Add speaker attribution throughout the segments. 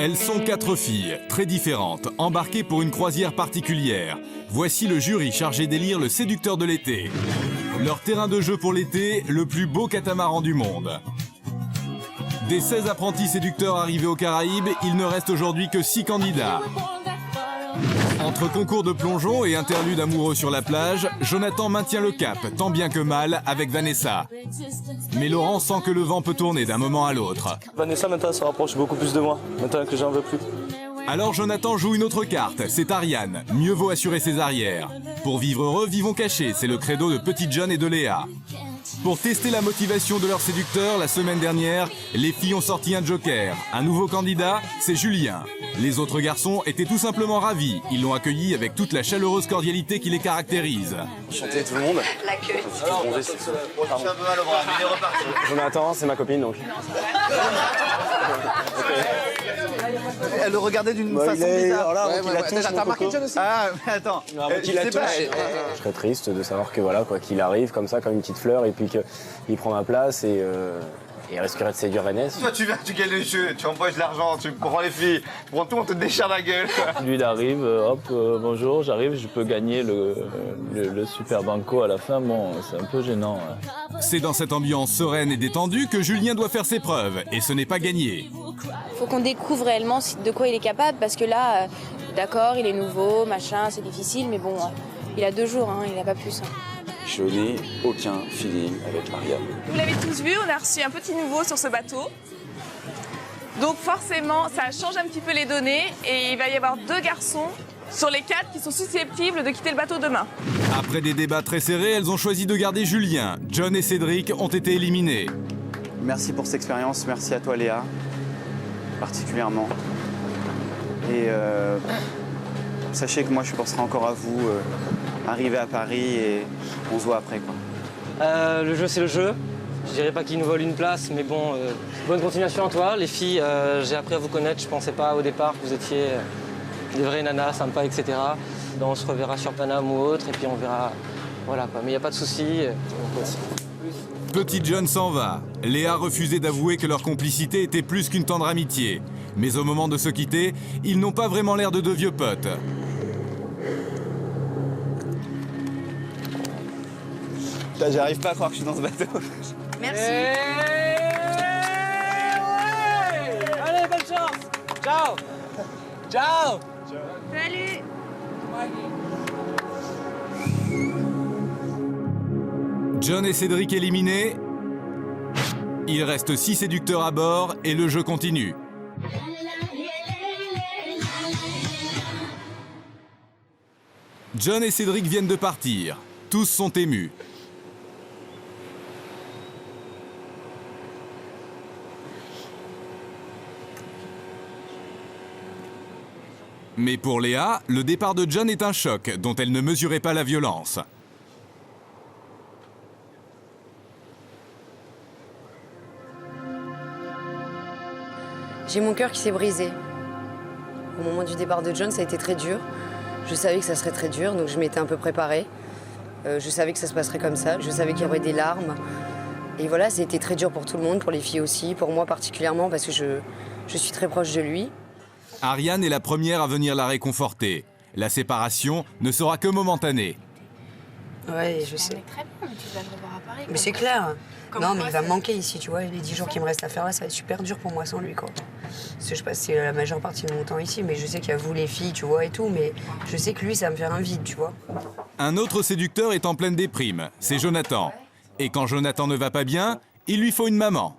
Speaker 1: Elles sont 4 filles, très différentes, embarquées pour une croisière particulière. Voici le jury chargé d'élire le séducteur de l'été. Leur terrain de jeu pour l'été, le plus beau catamaran du monde. Des 16 apprentis séducteurs arrivés aux Caraïbes, il ne reste aujourd'hui que 6 candidats. Entre concours de plongeon et interlude amoureux sur la plage, Jonathan maintient le cap, tant bien que mal, avec Vanessa. Mais Laurent sent que le vent peut tourner d'un moment à l'autre.
Speaker 2: Vanessa, maintenant, elle se rapproche beaucoup plus de moi, maintenant que j'en veux plus.
Speaker 1: Alors Jonathan joue une autre carte, c'est Ariane. Mieux vaut assurer ses arrières. Pour vivre heureux, vivons cachés, c'est le credo de Petite John et de Léa. Pour tester la motivation de leur séducteur, la semaine dernière, les filles ont sorti un joker. Un nouveau candidat, c'est Julien. Les autres garçons étaient tout simplement ravis. Ils l'ont accueilli avec toute la chaleureuse cordialité qui les caractérise.
Speaker 3: Enchanté tout le monde.
Speaker 4: L'accueil.
Speaker 3: Bon, j'ai un peu mal au bras, mais il est reparti. Jonathan, c'est ma copine donc.
Speaker 5: Elle le regardait d'une façon bizarre.
Speaker 3: T'as remarqué John aussi?
Speaker 5: Ah, mais attends.
Speaker 3: Je serais triste de savoir que voilà, quoi, qu'il arrive comme ça, comme une petite fleur, et puis qu'il prend ma place et risquerait de séduire Vanessa.
Speaker 5: Toi, tu viens, tu gagnes le jeu, tu empoches de l'argent, tu prends les filles, tu prends tout, on te déchire la gueule.
Speaker 2: Lui, il arrive, hop, bonjour, j'arrive, je peux gagner le super banco à la fin. Bon, c'est un peu gênant. Hein.
Speaker 1: C'est dans cette ambiance sereine et détendue que Julien doit faire ses preuves, et ce n'est pas gagné.
Speaker 4: Faut qu'on découvre réellement de quoi il est capable, parce que là, d'accord, il est nouveau, machin, c'est difficile, mais bon, il a 2 jours, hein, il n'a pas plus. Hein.
Speaker 6: Je n'ai aucun feeling avec Maria.
Speaker 7: Vous l'avez tous vu, on a reçu un petit nouveau sur ce bateau. Donc forcément, ça change un petit peu les données et il va y avoir 2 garçons sur les 4 qui sont susceptibles de quitter le bateau demain.
Speaker 1: Après des débats très serrés, elles ont choisi de garder Julien. John et Cédric ont été éliminés.
Speaker 5: Merci pour cette expérience, merci à toi Léa, particulièrement. Et sachez que moi je penserai encore à vous, arriver à Paris et on se voit après quoi.
Speaker 8: Le jeu c'est le jeu. Je dirais pas qu'il nous vole une place, mais bon, bonne continuation à toi. Les filles, j'ai appris à vous connaître, je pensais pas au départ que vous étiez des vraies nanas, sympas, etc. Donc on se reverra sur Paname ou autre, et puis on verra, voilà quoi. Mais il n'y a pas de souci.
Speaker 1: Petite John s'en va. Léa refusait d'avouer que leur complicité était plus qu'une tendre amitié. Mais au moment de se quitter, ils n'ont pas vraiment l'air de 2 vieux potes.
Speaker 5: J'arrive pas à croire que je suis dans ce bateau.
Speaker 4: Merci.
Speaker 8: Allez, bonne chance. Ciao. Ciao.
Speaker 4: Salut.
Speaker 1: John et Cédric éliminés. Il reste 6 séducteurs à bord et le jeu continue. John et Cédric viennent de partir. Tous sont émus. Mais pour Léa, le départ de John est un choc dont elle ne mesurait pas la violence.
Speaker 9: J'ai mon cœur qui s'est brisé. Au moment du départ de John, ça a été très dur. Je savais que ça serait très dur, donc je m'étais un peu préparée. Je savais que ça se passerait comme ça, je savais qu'il y aurait des larmes. Et voilà, ça a été très dur pour tout le monde, pour les filles aussi, pour moi particulièrement, parce que je suis très proche de lui.
Speaker 1: Ariane est la première à venir la réconforter. La séparation ne sera que momentanée.
Speaker 9: Ouais, je sais.
Speaker 4: Très bien, mais tu vas le revoir à Paris.
Speaker 9: Mais c'est clair. Non, mais il va me manquer ici, tu vois. Les 10 jours qui me restent à faire là, ça va être super dur pour moi sans lui, quoi. Parce que je passe la majeure partie de mon temps ici, mais je sais qu'il y a vous, les filles, tu vois, et tout, mais je sais que lui, ça va me faire un vide, tu vois.
Speaker 1: Un autre séducteur est en pleine déprime, c'est Jonathan. Et quand Jonathan ne va pas bien, il lui faut une maman.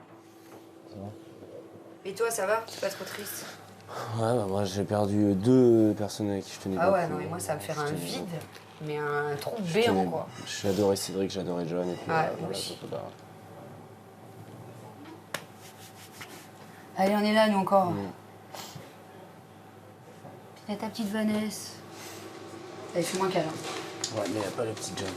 Speaker 9: Et toi, ça va? Tu es pas trop triste?
Speaker 3: Ouais, bah moi j'ai perdu 2 personnes avec qui je tenais beaucoup.
Speaker 9: Ah ouais, non, mais moi, ça va me faire un vide, mais un trou béant, quoi.
Speaker 3: J'ai adoré Cédric, j'ai adoré John, et puis
Speaker 9: ouais, moi aussi. Allez, on est là, nous, encore. T'as ta petite Vanessa. Allez, fais-moi un câlin.
Speaker 3: Ouais, mais y a pas le petit John.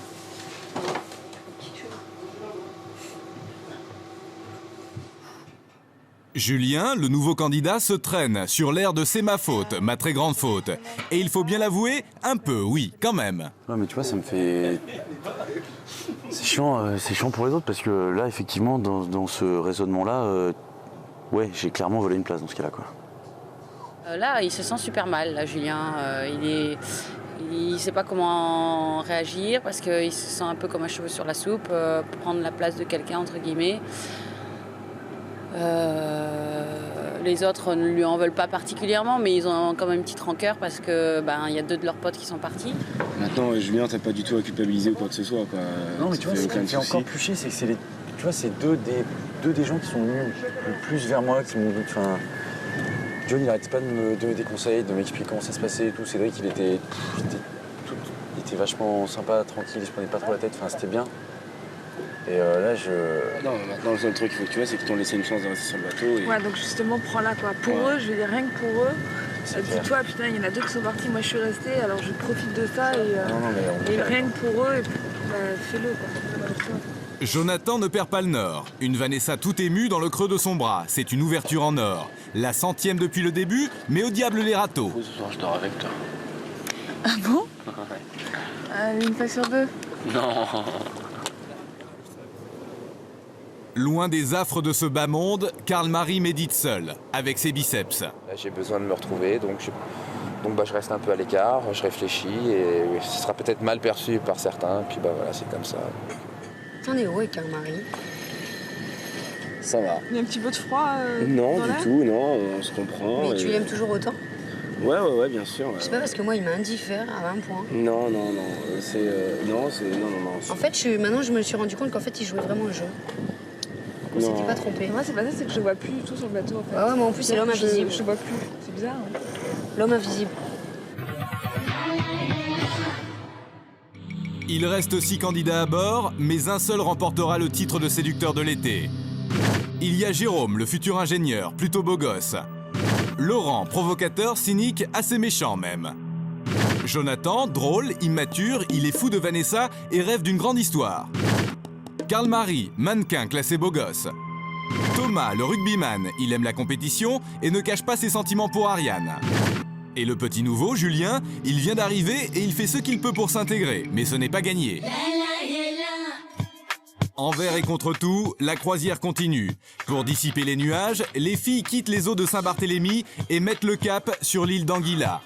Speaker 1: Julien, le nouveau candidat, se traîne sur l'air de c'est ma faute, ma très grande faute. Et il faut bien l'avouer, un peu, oui, quand même.
Speaker 6: Ouais, mais tu vois, ça me fait... C'est chiant pour les autres parce que là, effectivement, dans ce raisonnement-là, ouais, j'ai clairement volé une place dans ce cas-là, quoi.
Speaker 10: Là, il se sent super mal, là, Julien. Il ne sait pas comment réagir parce qu'il se sent un peu comme un cheveu sur la soupe, prendre la place de quelqu'un, entre guillemets. Les autres ne lui en veulent pas particulièrement, mais ils ont quand même une petite rancœur parce que y a 2 de leurs potes qui sont partis.
Speaker 3: Maintenant, Julien, t'as pas du tout à culpabiliser ou quoi que ce soit, quoi.
Speaker 6: Non, mais tu vois, ce qui me fait encore plus chier, c'est que c'est deux des gens qui sont venus le plus vers moi, qui m'ont dit... Enfin, John, il arrêtait pas de me donner des conseils, de m'expliquer comment ça se passait et tout. Cédric, il était vachement sympa, tranquille, il se prenait pas trop la tête, enfin, c'était bien. Et là,
Speaker 3: Non, maintenant, le seul truc qu'il faut que tu vois, c'est qu'ils t'ont laissé une chance de rester sur le bateau. Et...
Speaker 7: Ouais, donc justement, prends-la, quoi. Pour eux, je veux dire, rien que pour eux, dis-toi, putain, il y en a 2 qui sont partis, moi je suis restée, alors je profite de ça et rien que pour eux, fais-le, quoi.
Speaker 1: Jonathan ne perd pas le nord. Une Vanessa tout émue dans le creux de son bras. C'est une ouverture en or. La 100e depuis le début, mais au diable les râteaux.
Speaker 3: Ce soir, je dors avec toi.
Speaker 7: Ah bon? Une fois sur 2?
Speaker 3: Non.
Speaker 1: Loin des affres de ce bas monde, Karl-Marie médite seul, avec ses biceps.
Speaker 11: Là, j'ai besoin de me retrouver, donc je reste un peu à l'écart, je réfléchis et ce sera peut-être mal perçu par certains, puis voilà, c'est comme ça.
Speaker 9: T'en es où avec Karl-Marie?
Speaker 3: Ça va.
Speaker 7: Il y a un petit peu de froid
Speaker 3: Non,
Speaker 7: dans
Speaker 3: du
Speaker 7: l'air?
Speaker 3: tout, non, on se comprend.
Speaker 9: Mais tu l'aimes toujours autant?
Speaker 3: Ouais, bien sûr. Ouais.
Speaker 9: C'est pas parce que moi, il m'a indifféré à un point.
Speaker 3: Non, c'est... Non.
Speaker 9: En fait, maintenant, je me suis rendu compte qu'en fait, il jouait vraiment le jeu. On s'était pas trompé.
Speaker 7: Moi, c'est pas ça, c'est que je vois plus du tout sur le bateau, en fait.
Speaker 9: Ouais, mais en plus, c'est l'homme invisible.
Speaker 7: Je vois plus. C'est bizarre. Hein.
Speaker 9: L'homme invisible.
Speaker 1: Il reste 6 candidats à bord, mais un seul remportera le titre de séducteur de l'été. Il y a Jérôme, le futur ingénieur, plutôt beau gosse. Laurent, provocateur, cynique, assez méchant même. Jonathan, drôle, immature, il est fou de Vanessa et rêve d'une grande histoire. Karl-Marie, mannequin classé beau gosse. Thomas, le rugbyman, il aime la compétition et ne cache pas ses sentiments pour Ariane. Et le petit nouveau, Julien, il vient d'arriver et il fait ce qu'il peut pour s'intégrer, mais ce n'est pas gagné. Envers et contre tout, la croisière continue. Pour dissiper les nuages, les filles quittent les eaux de Saint-Barthélemy et mettent le cap sur l'île d'Anguilla.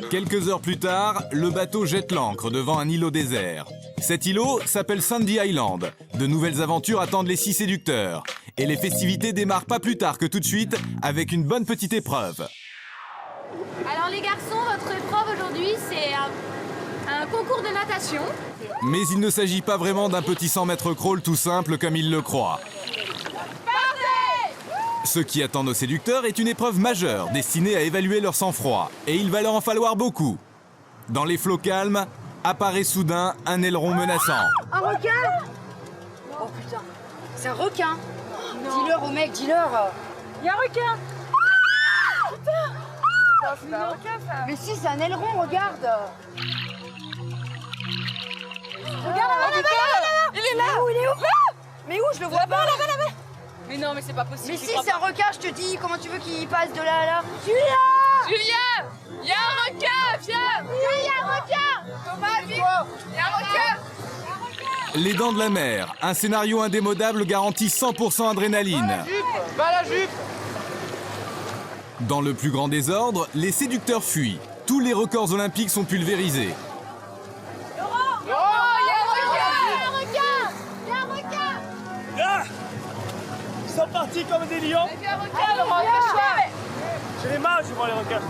Speaker 1: Quelques heures plus tard, le bateau jette l'ancre devant un îlot désert. Cet îlot s'appelle Sandy Island. De nouvelles aventures attendent les 6 séducteurs. Et les festivités démarrent pas plus tard que tout de suite avec une bonne petite épreuve.
Speaker 4: Alors les garçons, votre épreuve aujourd'hui, c'est un concours de natation.
Speaker 1: Mais il ne s'agit pas vraiment d'un petit 100 mètres crawl tout simple comme ils le croient. Ce qui attend nos séducteurs est une épreuve majeure destinée à évaluer leur sang-froid. Et il va leur en falloir beaucoup. Dans les flots calmes, apparaît soudain un aileron menaçant.
Speaker 9: Un requin? Oh putain, c'est un requin. Dis-leur au mec, dis-leur.
Speaker 7: Il y a un requin! Putain! C'est un requin, ça!
Speaker 9: Mais si, c'est un aileron, regarde.
Speaker 7: Regarde là-bas! Il est là!
Speaker 9: Mais où, il est où? Mais où? Je le vois pas.
Speaker 7: Là-bas! Mais non, mais c'est pas possible.
Speaker 9: Mais si, c'est un requin, je te dis. Comment tu veux qu'il passe de là à là?
Speaker 7: Julien! Il y a un requin! Viens!
Speaker 9: Il y a un requin.
Speaker 7: Thomas, vite! Il y a un requin!
Speaker 1: Les Dents de la Mer, un scénario indémodable garantit 100% adrénaline.
Speaker 7: Va la jupe!
Speaker 1: Dans le plus grand désordre, les séducteurs fuient. Tous les records olympiques sont pulvérisés.
Speaker 12: Ils sont partis comme des lions.
Speaker 7: Il y a un requin, Laurent, cache-toi!
Speaker 12: J'ai les mains, je vois les requins.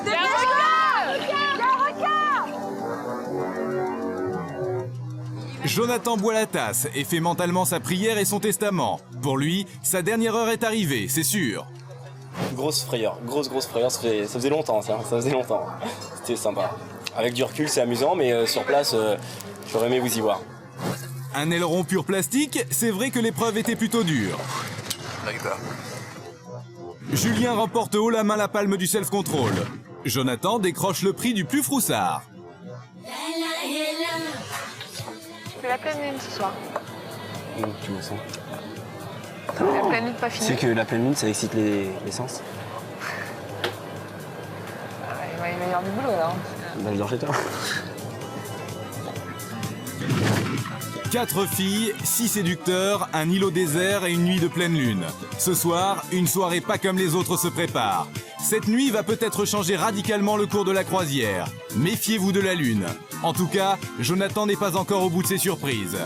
Speaker 7: Il y a un requin! Il y a un requin!
Speaker 1: Jonathan boit la tasse et fait mentalement sa prière et son testament. Pour lui, sa dernière heure est arrivée, c'est sûr.
Speaker 3: grosse frayeur. Grosse frayeur, ça faisait longtemps ça faisait longtemps. C'était sympa. Avec du recul, c'est amusant, mais sur place, j'aurais aimé vous y voir.
Speaker 1: Un aileron pur plastique, c'est vrai que l'épreuve était plutôt dure. Julien remporte haut la main la palme du self-control. Jonathan décroche le prix du plus froussard.
Speaker 7: C'est la pleine lune ce soir.
Speaker 3: Tu me sens.
Speaker 7: La pleine lune pas finie.
Speaker 3: C'est que la pleine lune, ça excite les sens.
Speaker 7: Il va y avoir du boulot là.
Speaker 3: Bah, je dors chez toi.
Speaker 1: 4 filles, 6 séducteurs, un îlot désert et une nuit de pleine lune. Ce soir, une soirée pas comme les autres se prépare. Cette nuit va peut-être changer radicalement le cours de la croisière. Méfiez-vous de la lune. En tout cas, Jonathan n'est pas encore au bout de ses surprises.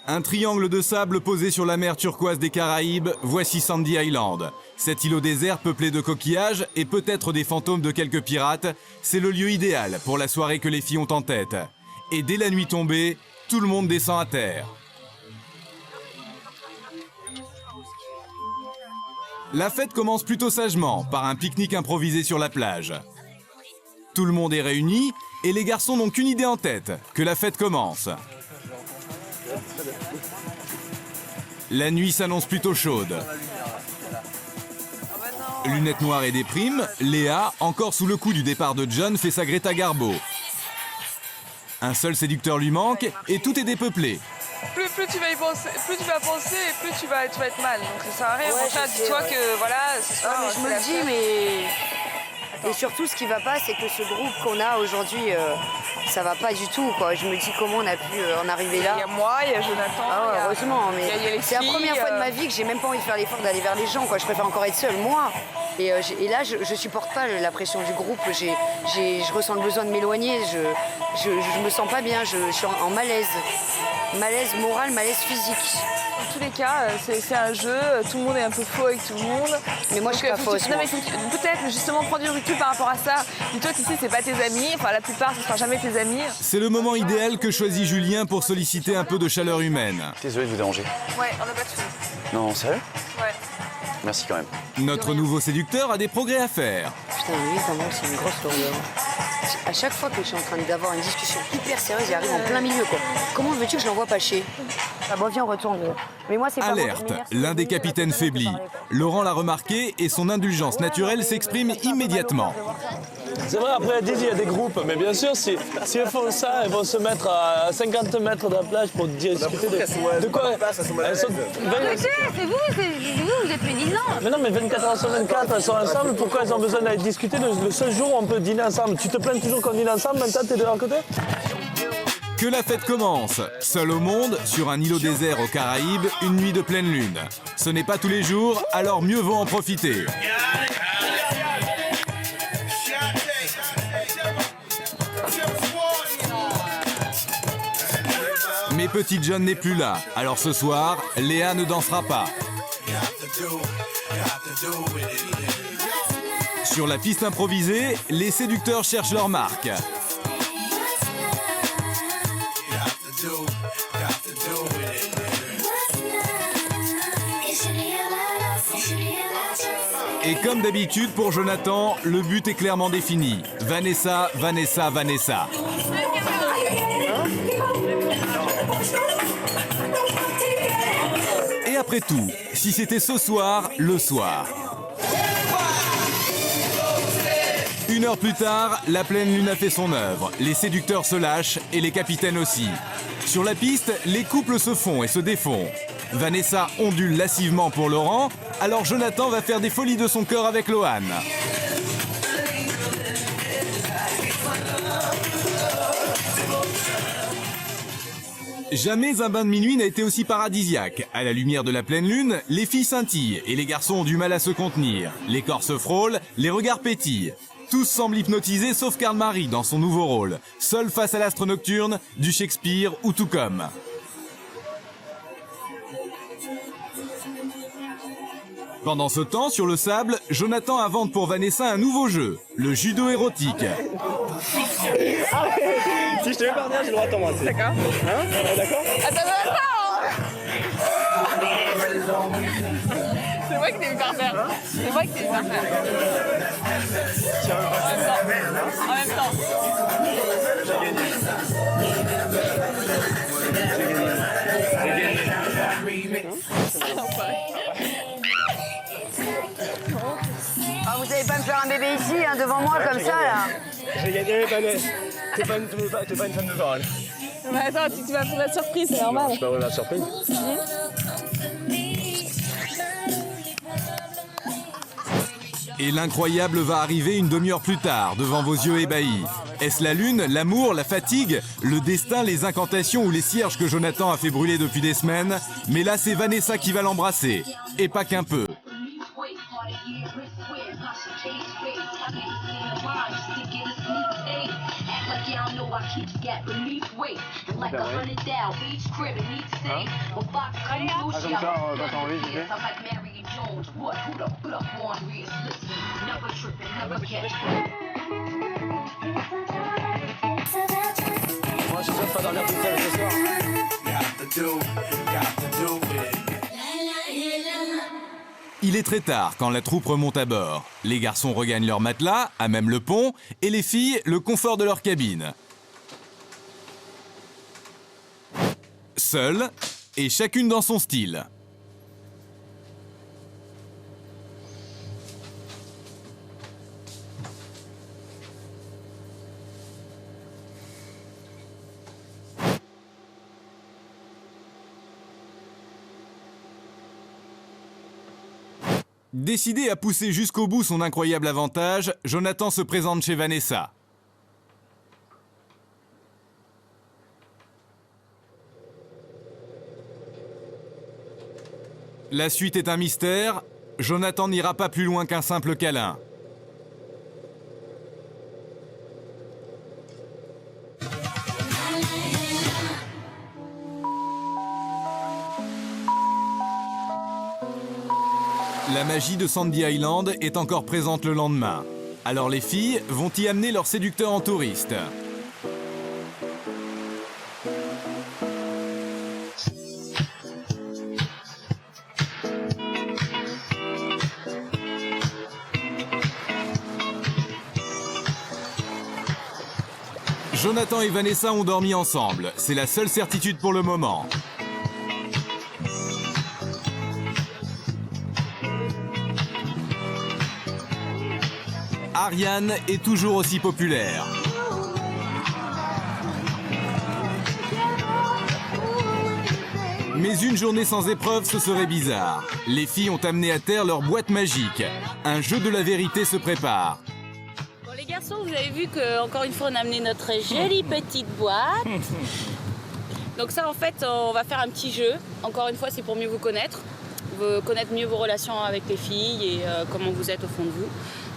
Speaker 1: Un triangle de sable posé sur la mer turquoise des Caraïbes, voici Sandy Island. Cet îlot désert peuplé de coquillages et peut-être des fantômes de quelques pirates, c'est le lieu idéal pour la soirée que les filles ont en tête. Et dès la nuit tombée, tout le monde descend à terre. La fête commence plutôt sagement, par un pique-nique improvisé sur la plage. Tout le monde est réuni et les garçons n'ont qu'une idée en tête, que la fête commence. La nuit s'annonce plutôt chaude. Lunettes noires et déprime, Léa, encore sous le coup du départ de John, fait sa Greta Garbo. Un seul séducteur lui manque et tout est dépeuplé.
Speaker 7: Plus tu vas y penser, plus tu vas penser et plus tu vas être mal. Donc ça sert à rien. Enfin, dis-toi que voilà, ce soir,
Speaker 9: je me le dis, mais... Et surtout, ce qui va pas, c'est que ce groupe qu'on a aujourd'hui, ça va pas du tout, quoi. Je me dis comment on a pu en arriver là.
Speaker 7: Il y a moi, il y a Jonathan.
Speaker 9: Ah ouais, heureusement, mais
Speaker 7: il y a
Speaker 9: c'est la première fois de ma vie que j'ai même pas envie de faire l'effort d'aller vers les gens, quoi. Je préfère encore être seule, moi. Et là, je supporte pas la pression du groupe. Je ressens le besoin de m'éloigner. Je me sens pas bien. Je suis en malaise. Malaise moral, malaise physique.
Speaker 7: Dans tous les cas, c'est un jeu, tout le monde est un peu faux avec tout le monde.
Speaker 9: Mais moi, je suis pas fausse.
Speaker 7: Non, mais peut-être, mais justement, prends du recul par rapport à ça. Dis-toi qu'ici, c'est pas tes amis. Enfin, la plupart, ce sera jamais tes amis.
Speaker 1: C'est le moment idéal que choisit Julien pour solliciter un peu de chaleur humaine.
Speaker 6: Désolé de vous déranger.
Speaker 7: Ouais, on n'a pas de soucis.
Speaker 6: Non, sérieux?
Speaker 7: Ouais.
Speaker 6: Merci quand même.
Speaker 1: Notre nouveau séducteur a des progrès à faire.
Speaker 9: Putain, lui, vraiment, c'est une grosse lourdeur. À chaque fois que je suis en train d'avoir une discussion hyper sérieuse, il arrive en plein milieu, quoi. Comment veux-tu que je l'envoie pas chier? Ah bon, viens, on retourne. Mais moi, c'est pas
Speaker 1: Alerte, l'un des capitaines faiblit. Laurent l'a remarqué et son indulgence naturelle s'exprime immédiatement.
Speaker 12: C'est vrai, après, il y a des groupes, mais bien sûr, si elles font ça, elles vont se mettre à 50 mètres de la plage pour discuter de quoi elles sont...
Speaker 4: C'est vous êtes médisants.
Speaker 12: Mais non, mais 24 heures sur 24, elles sont ensemble, pourquoi elles ont besoin d'aller discuter le seul jour où on peut dîner ensemble? Tu te plains toujours qu'on dîne ensemble, maintenant t'es de leur côté?
Speaker 1: Que la fête commence. Seul au monde, sur un îlot désert aux Caraïbes, une nuit de pleine lune. Ce n'est pas tous les jours, alors mieux vaut en profiter. Mais petit John n'est plus là, alors ce soir, Léa ne dansera pas. Sur la piste improvisée, les séducteurs cherchent leur marque. Et comme d'habitude pour Jonathan, le but est clairement défini. Vanessa, Vanessa, Vanessa. Et après tout, si c'était ce soir, le soir. 1 heure plus tard, la pleine lune a fait son œuvre. Les séducteurs se lâchent et les capitaines aussi. Sur la piste, les couples se font et se défont. Vanessa ondule lascivement pour Laurent, alors Jonathan va faire des folies de son cœur avec Lohan. Jamais un bain de minuit n'a été aussi paradisiaque. À la lumière de la pleine lune, les filles scintillent et les garçons ont du mal à se contenir. Les corps se frôlent, les regards pétillent. Tous semblent hypnotisés sauf Karl-Marie dans son nouveau rôle, seul face à l'astre nocturne, du Shakespeare ou tout comme. Pendant ce temps, sur le sable, Jonathan invente pour Vanessa un nouveau jeu, le judo érotique.
Speaker 13: Si je te mets par derrière, j'ai le droit de t'embrasser.
Speaker 7: D'accord.
Speaker 13: Hein? D'accord?
Speaker 7: Attends. C'est vrai que t'es hyper faire. C'est vrai que t'es hyper faire. En même temps.
Speaker 9: Ah, vous savez pas me faire un bébé ici, hein, devant moi, comme ça, là.
Speaker 13: J'ai gagné, Vanessa. T'es pas une femme de parole.
Speaker 7: Mais attends, tu vas faire la surprise, c'est normal.
Speaker 13: Je peux avoir la surprise.
Speaker 1: Et l'incroyable va arriver une demi-heure plus tard, devant vos yeux ébahis. Est-ce la lune, l'amour, la fatigue, le destin, les incantations ou les cierges que Jonathan a fait brûler depuis des semaines? Mais là, c'est Vanessa qui va l'embrasser. Et pas qu'un peu.
Speaker 13: Moi, je suis sûr de pas dormir toute seule ce soir.
Speaker 1: Il est très tard quand la troupe remonte à bord. Les garçons regagnent leur matelas, à même le pont, et les filles, le confort de leur cabine. Seules, et chacune dans son style. Décidé à pousser jusqu'au bout son incroyable avantage, Jonathan se présente chez Vanessa. La suite est un mystère, Jonathan n'ira pas plus loin qu'un simple câlin. La magie de Sandy Island est encore présente le lendemain. Alors les filles vont y amener leur séducteur en touriste. Jonathan et Vanessa ont dormi ensemble. C'est la seule certitude pour le moment. Ariane est toujours aussi populaire. Mais une journée sans épreuve, ce serait bizarre. Les filles ont amené à terre leur boîte magique. Un jeu de la vérité se prépare.
Speaker 10: Bon, les garçons, vous avez vu qu'encore une fois, on a amené notre jolie petite boîte. Donc ça, en fait, on va faire un petit jeu. Encore une fois, c'est pour mieux vous connaître mieux vos relations avec les filles et comment vous êtes au fond de vous.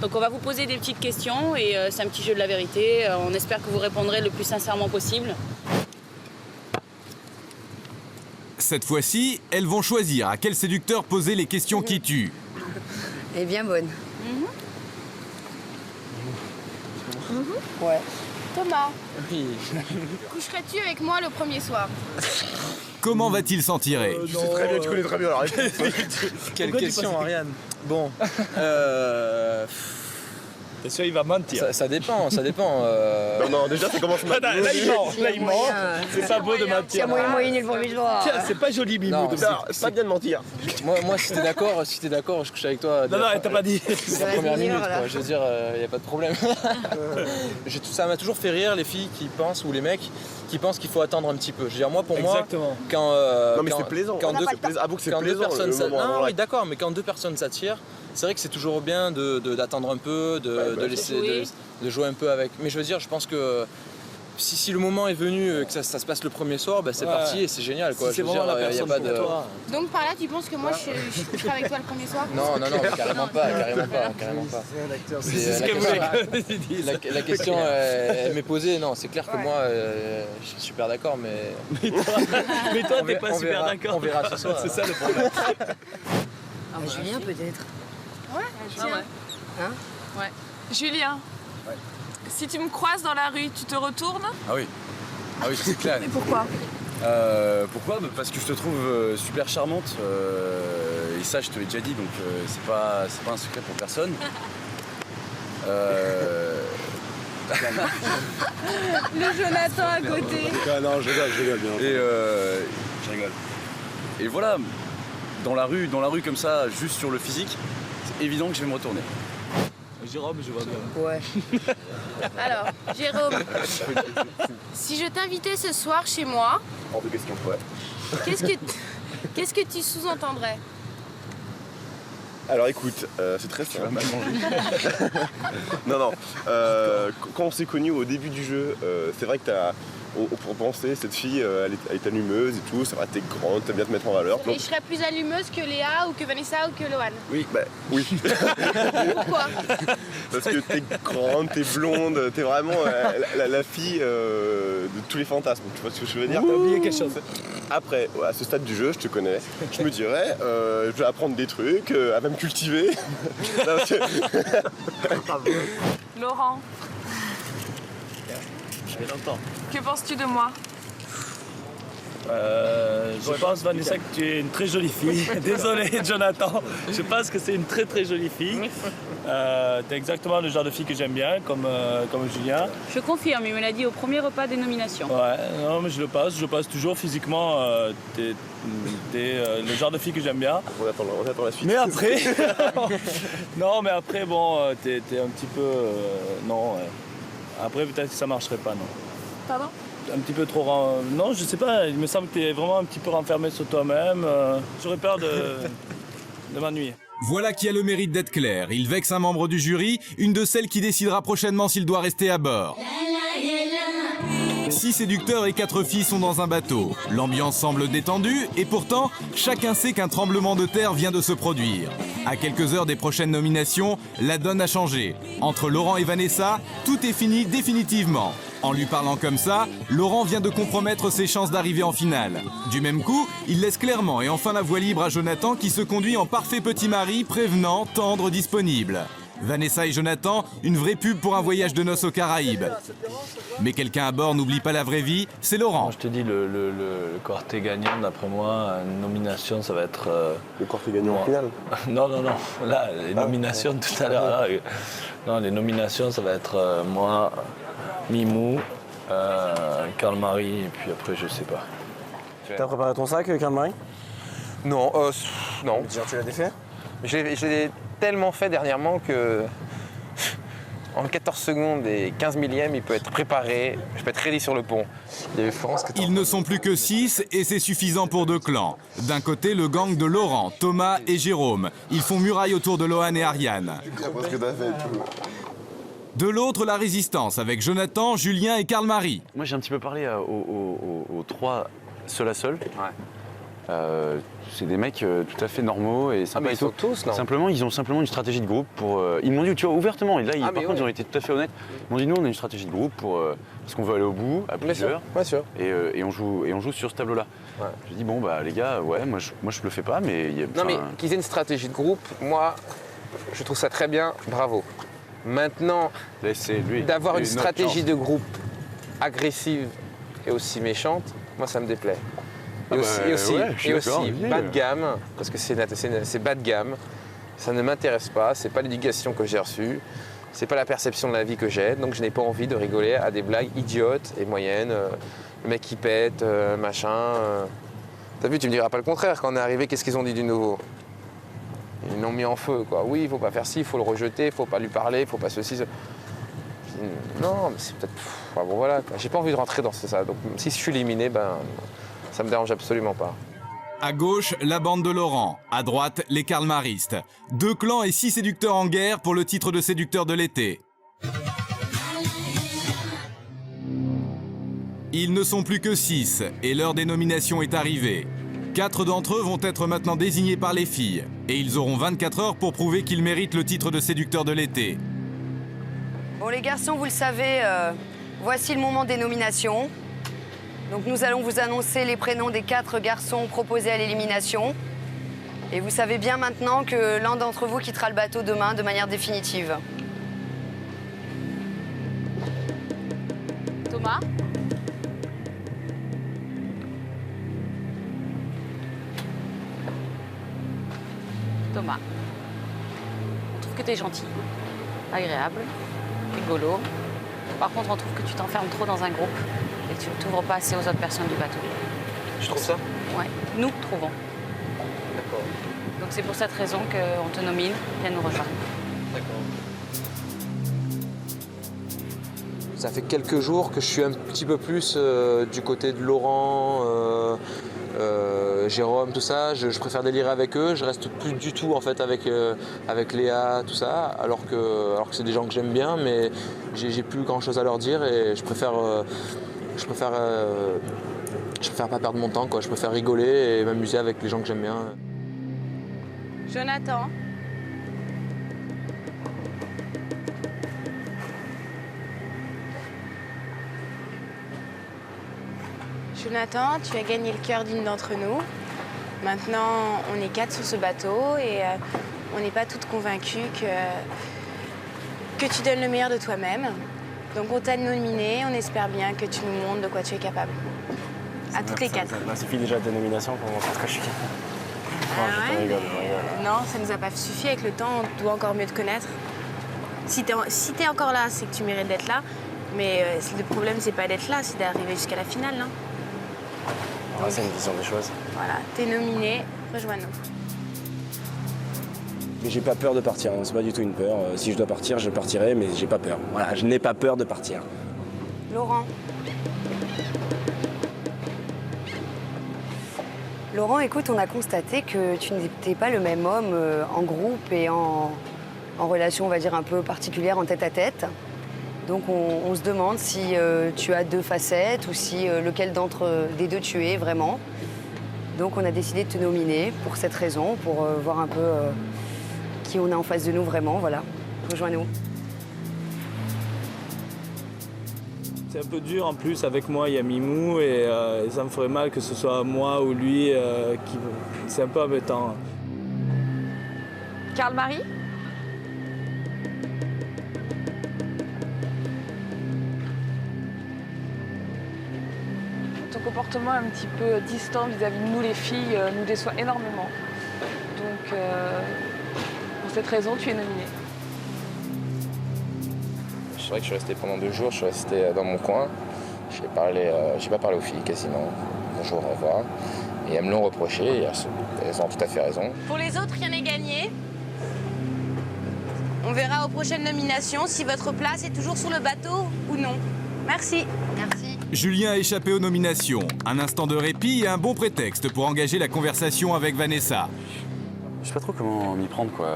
Speaker 10: Donc on va vous poser des petites questions et c'est un petit jeu de la vérité. On espère que vous répondrez le plus sincèrement possible.
Speaker 1: Cette fois-ci, elles vont choisir à quel séducteur poser les questions qui tuent.
Speaker 9: Elle est bien bonne.
Speaker 4: Ouais. Thomas,
Speaker 12: Oui.
Speaker 4: coucherais-tu avec moi le premier soir?
Speaker 1: Comment va-t-il s'en tirer?
Speaker 13: Tu sais très bien, tu connais très bien la réponse.
Speaker 12: Quelle question, Ariane? Bon. T'es sûr, il va mentir?
Speaker 11: Ça dépend, ça dépend.
Speaker 13: Non, déjà, ça commence mal.
Speaker 12: Là, il ment. C'est pas beau de mentir.
Speaker 9: C'est moyen moyenné le premier soir.
Speaker 12: Tiens, c'est pas joli, Mimou.
Speaker 11: Non,
Speaker 13: C'est pas bien de mentir.
Speaker 11: Moi, si t'es d'accord, je couche avec toi.
Speaker 12: Non, elle t'a pas dit.
Speaker 11: C'est la première minute, quoi. Je veux dire, y a pas de problème. Ça m'a toujours fait rire les filles qui pensent, ou les mecs qui pensent qu'il faut attendre un petit peu. Je veux dire, moi, pour
Speaker 12: Exactement.
Speaker 11: moi, quand
Speaker 13: Non, mais c'est plaisant.
Speaker 11: quand deux
Speaker 13: Avoue que c'est
Speaker 11: quand deux
Speaker 13: plaisant.
Speaker 11: personnes,
Speaker 13: le moment,
Speaker 11: non,
Speaker 13: ouais.
Speaker 11: oui, d'accord, mais quand deux personnes s'attirent, c'est vrai que c'est toujours bien d'attendre un peu, de laisser, de jouer un peu avec. Mais je veux dire, je pense que si le moment est venu, que ça se passe le premier soir, bah, c'est parti et c'est génial, quoi.
Speaker 12: Si c'est
Speaker 11: Je veux
Speaker 12: vraiment
Speaker 11: dire,
Speaker 12: la personne
Speaker 11: y a pas
Speaker 12: pour
Speaker 11: de...
Speaker 12: toi.
Speaker 4: Donc par là, tu penses que moi je coucherai avec toi le premier soir?
Speaker 11: Non, mais carrément pas.
Speaker 12: C'est ce qu'elle voulait.
Speaker 11: La question elle m'est posée, non, c'est clair que moi, je suis super d'accord, mais
Speaker 12: Mais toi, t'es pas super d'accord.
Speaker 11: On verra ce soir.
Speaker 12: C'est ça le problème.
Speaker 9: Julien peut-être.
Speaker 7: Ouais,
Speaker 10: Ah ouais.
Speaker 9: Hein?
Speaker 10: Ouais.
Speaker 7: Julien, si tu me croises dans la rue, tu te retournes?
Speaker 6: Ah oui, c'est clair.
Speaker 7: Mais pourquoi?
Speaker 6: Pourquoi? Parce que je te trouve super charmante. Et ça, je te l'ai déjà dit, donc c'est pas un secret pour personne.
Speaker 10: Le Jonathan à côté.
Speaker 6: Ah non, je rigole bien. Je rigole. Et voilà, dans la rue comme ça, juste sur le physique, c'est évident que je vais me retourner.
Speaker 12: Jérôme, je vois bien.
Speaker 9: Ouais.
Speaker 4: Alors, Jérôme, si je t'invitais ce soir chez moi,
Speaker 6: Hors de question, ouais.
Speaker 4: qu'est-ce que tu sous-entendrais?
Speaker 14: Alors écoute, c'est très simple. Non, quand on s'est connus au début du jeu, c'est vrai que pour penser, cette fille, elle est allumeuse et tout, ça va, t'es grande, t'aimes bien te mettre en valeur.
Speaker 4: Et je serais plus allumeuse que Léa ou que Vanessa ou que Loane.
Speaker 14: Oui.
Speaker 4: Pourquoi?
Speaker 14: Parce que t'es grande, t'es blonde, t'es vraiment la fille de tous les fantasmes. Tu vois ce que je veux dire?
Speaker 12: T'as oublié quelque chose.
Speaker 14: Après, à ce stade du jeu, je te connais, je me dirais, je vais apprendre des trucs, elle va me cultiver.
Speaker 7: Laurent, que penses-tu de moi?
Speaker 12: Je pense, Vanessa, que tu es une très jolie fille. Désolé, Jonathan. Je pense que c'est une très très jolie fille. T'es exactement le genre de fille que j'aime bien, comme Julien.
Speaker 10: Je confirme, il me l'a dit au premier repas des nominations.
Speaker 12: Ouais, non, mais je le passe toujours physiquement. T'es le genre de fille que j'aime bien.
Speaker 14: On attend la suite.
Speaker 12: Mais après, non, mais après, bon, t'es un petit peu, non. Après, peut-être que ça marcherait pas, non.
Speaker 7: Pardon?
Speaker 12: Un petit peu trop... Non, je sais pas, il me semble que tu es vraiment un petit peu renfermé sur toi-même. J'aurais peur de m'ennuyer.
Speaker 1: Voilà qui a le mérite d'être clair. Il vexe un membre du jury, une de celles qui décidera prochainement s'il doit rester à bord. 6 séducteurs et 4 filles sont dans un bateau. L'ambiance semble détendue et pourtant, chacun sait qu'un tremblement de terre vient de se produire. À quelques heures des prochaines nominations, la donne a changé. Entre Laurent et Vanessa, tout est fini définitivement. En lui parlant comme ça, Laurent vient de compromettre ses chances d'arriver en finale. Du même coup, il laisse clairement et enfin la voie libre à Jonathan qui se conduit en parfait petit mari, prévenant, tendre, disponible. Vanessa et Jonathan, une vraie pub pour un voyage de noces aux Caraïbes. Mais quelqu'un à bord n'oublie pas la vraie vie, c'est Laurent.
Speaker 2: Moi, je te dis, le quartet gagnant, d'après moi, une nomination, ça va être...
Speaker 14: Le quartet gagnant en finale?
Speaker 2: Non. Là, les nominations tout à l'heure. Non, les nominations, ça va être moi, Mimou, Karl-Marie, et puis après, je sais pas.
Speaker 3: T'as préparé ton sac, Karl-Marie?
Speaker 11: Non, non.
Speaker 3: Tu l'as défait?
Speaker 11: Je l'ai tellement fait dernièrement que en 14 secondes et 15 millièmes, il peut être préparé, je peux être ready sur le pont. Il y avait Florence qui était...
Speaker 1: Ils ne sont plus que 6 et c'est suffisant pour 2 clans. D'un côté, le gang de Laurent, Thomas et Jérôme. Ils font muraille autour de Lohan et Ariane. De l'autre, la résistance avec Jonathan, Julien et Karl-Marie.
Speaker 6: Moi, j'ai un petit peu parlé aux 3 seul à seul.
Speaker 11: Ouais.
Speaker 6: C'est des mecs tout à fait normaux et sympas.
Speaker 11: Mais ils sont tous, non?
Speaker 6: Simplement, ils ont simplement une stratégie de groupe pour... ils m'ont dit, tu vois, ouvertement, et là, par contre, ils ont été tout à fait honnêtes. Ils m'ont dit, nous, on a une stratégie de groupe parce qu'on veut aller au bout, à plusieurs.
Speaker 11: Bien sûr.
Speaker 6: Et on joue sur ce tableau-là. Ouais. J'ai dit, bon, bah, les gars, ouais, moi, je le fais pas, mais...
Speaker 11: Non, mais qu'ils aient une stratégie de groupe, moi, je trouve ça très bien, bravo. Maintenant, d'avoir une stratégie de groupe agressive et aussi méchante, moi, ça me déplaît. Et aussi bas de gamme, parce que c'est bas de gamme, ça ne m'intéresse pas, c'est pas l'éducation que j'ai reçue, c'est pas la perception de la vie que j'ai, donc je n'ai pas envie de rigoler à des blagues idiotes et moyennes, le mec qui pète, machin. T'as vu, tu me diras pas le contraire, quand on est arrivé, qu'est-ce qu'ils ont dit du nouveau? Ils l'ont mis en feu, quoi. Oui, il faut pas faire ci, il faut le rejeter, il faut pas lui parler, il faut pas ceci. Non, mais c'est peut-être... Enfin, bon, voilà, j'ai pas envie de rentrer dans ça, donc si je suis éliminé, ben... ça me dérange absolument pas.
Speaker 1: À gauche, la bande de Laurent. À droite, les Karl-Maristes. 2 clans et 6 séducteurs en guerre pour le titre de séducteur de l'été. Ils ne sont plus que 6 et l'heure des nominations est arrivée. 4 d'entre eux vont être maintenant désignés par les filles. Et ils auront 24 heures pour prouver qu'ils méritent le titre de séducteur de l'été.
Speaker 9: Bon les garçons, vous le savez, voici le moment des nominations. Donc nous allons vous annoncer les prénoms des 4 garçons proposés à l'élimination. Et vous savez bien maintenant que l'un d'entre vous quittera le bateau demain de manière définitive.
Speaker 10: Thomas? Thomas, on trouve que tu es gentil, agréable, rigolo. Par contre, on trouve que tu t'enfermes trop dans un groupe et que tu ne t'ouvres pas assez aux autres personnes du bateau.
Speaker 11: Je trouve ça?
Speaker 10: Ouais, nous trouvons.
Speaker 11: D'accord.
Speaker 10: Donc c'est pour cette raison qu'on te nomine, viens nous rejoindre.
Speaker 11: D'accord. Ça fait quelques jours que je suis un petit peu plus du côté de Laurent, Jérôme, tout ça. Je préfère délirer avec eux. Je reste plus du tout en fait avec Léa, tout ça, alors que c'est des gens que j'aime bien, mais j'ai plus grand chose à leur dire et je préfère pas perdre mon temps, quoi. Je préfère rigoler et m'amuser avec les gens que j'aime bien.
Speaker 4: Jonathan. Jonathan, tu as gagné le cœur d'une d'entre nous. Maintenant, on est 4 sur ce bateau et on n'est pas toutes convaincues que tu donnes le meilleur de toi-même. Donc on t'a nominé, on espère bien que tu nous montres de quoi tu es capable. À toutes les 4.
Speaker 3: Ça suffit déjà de tes nominations pour montrer ce que je suis.
Speaker 4: Ah ouais, non, ça nous a pas suffi. Avec le temps, on doit encore mieux te connaître. Si t'es encore là, c'est que tu mérites d'être là. Mais le problème, c'est pas d'être là, c'est d'arriver jusqu'à la finale. Hein.
Speaker 3: Ouais, c'est une vision des choses.
Speaker 4: Voilà, t'es nominé, rejoins-nous.
Speaker 3: Mais j'ai pas peur de partir, hein. C'est pas du tout une peur. Si je dois partir, je partirai, mais j'ai pas peur. Voilà, je n'ai pas peur de partir.
Speaker 9: Laurent. Laurent, écoute, on a constaté que tu n'étais pas le même homme en groupe et en relation, on va dire, un peu particulière en tête-à-tête. Donc on se demande si tu as 2 facettes ou si lequel des deux tu es vraiment. Donc on a décidé de te nominer pour cette raison, pour voir un peu qui on a en face de nous vraiment, voilà. Rejoins-nous.
Speaker 12: C'est un peu dur en plus, avec moi il y a Mimou et ça me ferait mal que ce soit moi ou lui qui... C'est un peu embêtant.
Speaker 7: Karl-Marie? Ton comportement un petit peu distant vis-à-vis de nous les filles nous déçoit énormément. Donc pour cette raison, tu es nominée.
Speaker 15: C'est vrai que je suis resté pendant 2 jours, je suis resté dans mon coin. J'ai pas parlé aux filles quasiment. Bonjour, au revoir. Et elles me l'ont reproché et elles ont tout à fait raison.
Speaker 4: Pour les autres, rien n'est gagné. On verra aux prochaines nominations si votre place est toujours sur le bateau ou non. Merci.
Speaker 9: Merci.
Speaker 1: Julien a échappé aux nominations. Un instant de répit et un bon prétexte pour engager la conversation avec Vanessa.
Speaker 6: Je sais pas trop comment m'y prendre, quoi.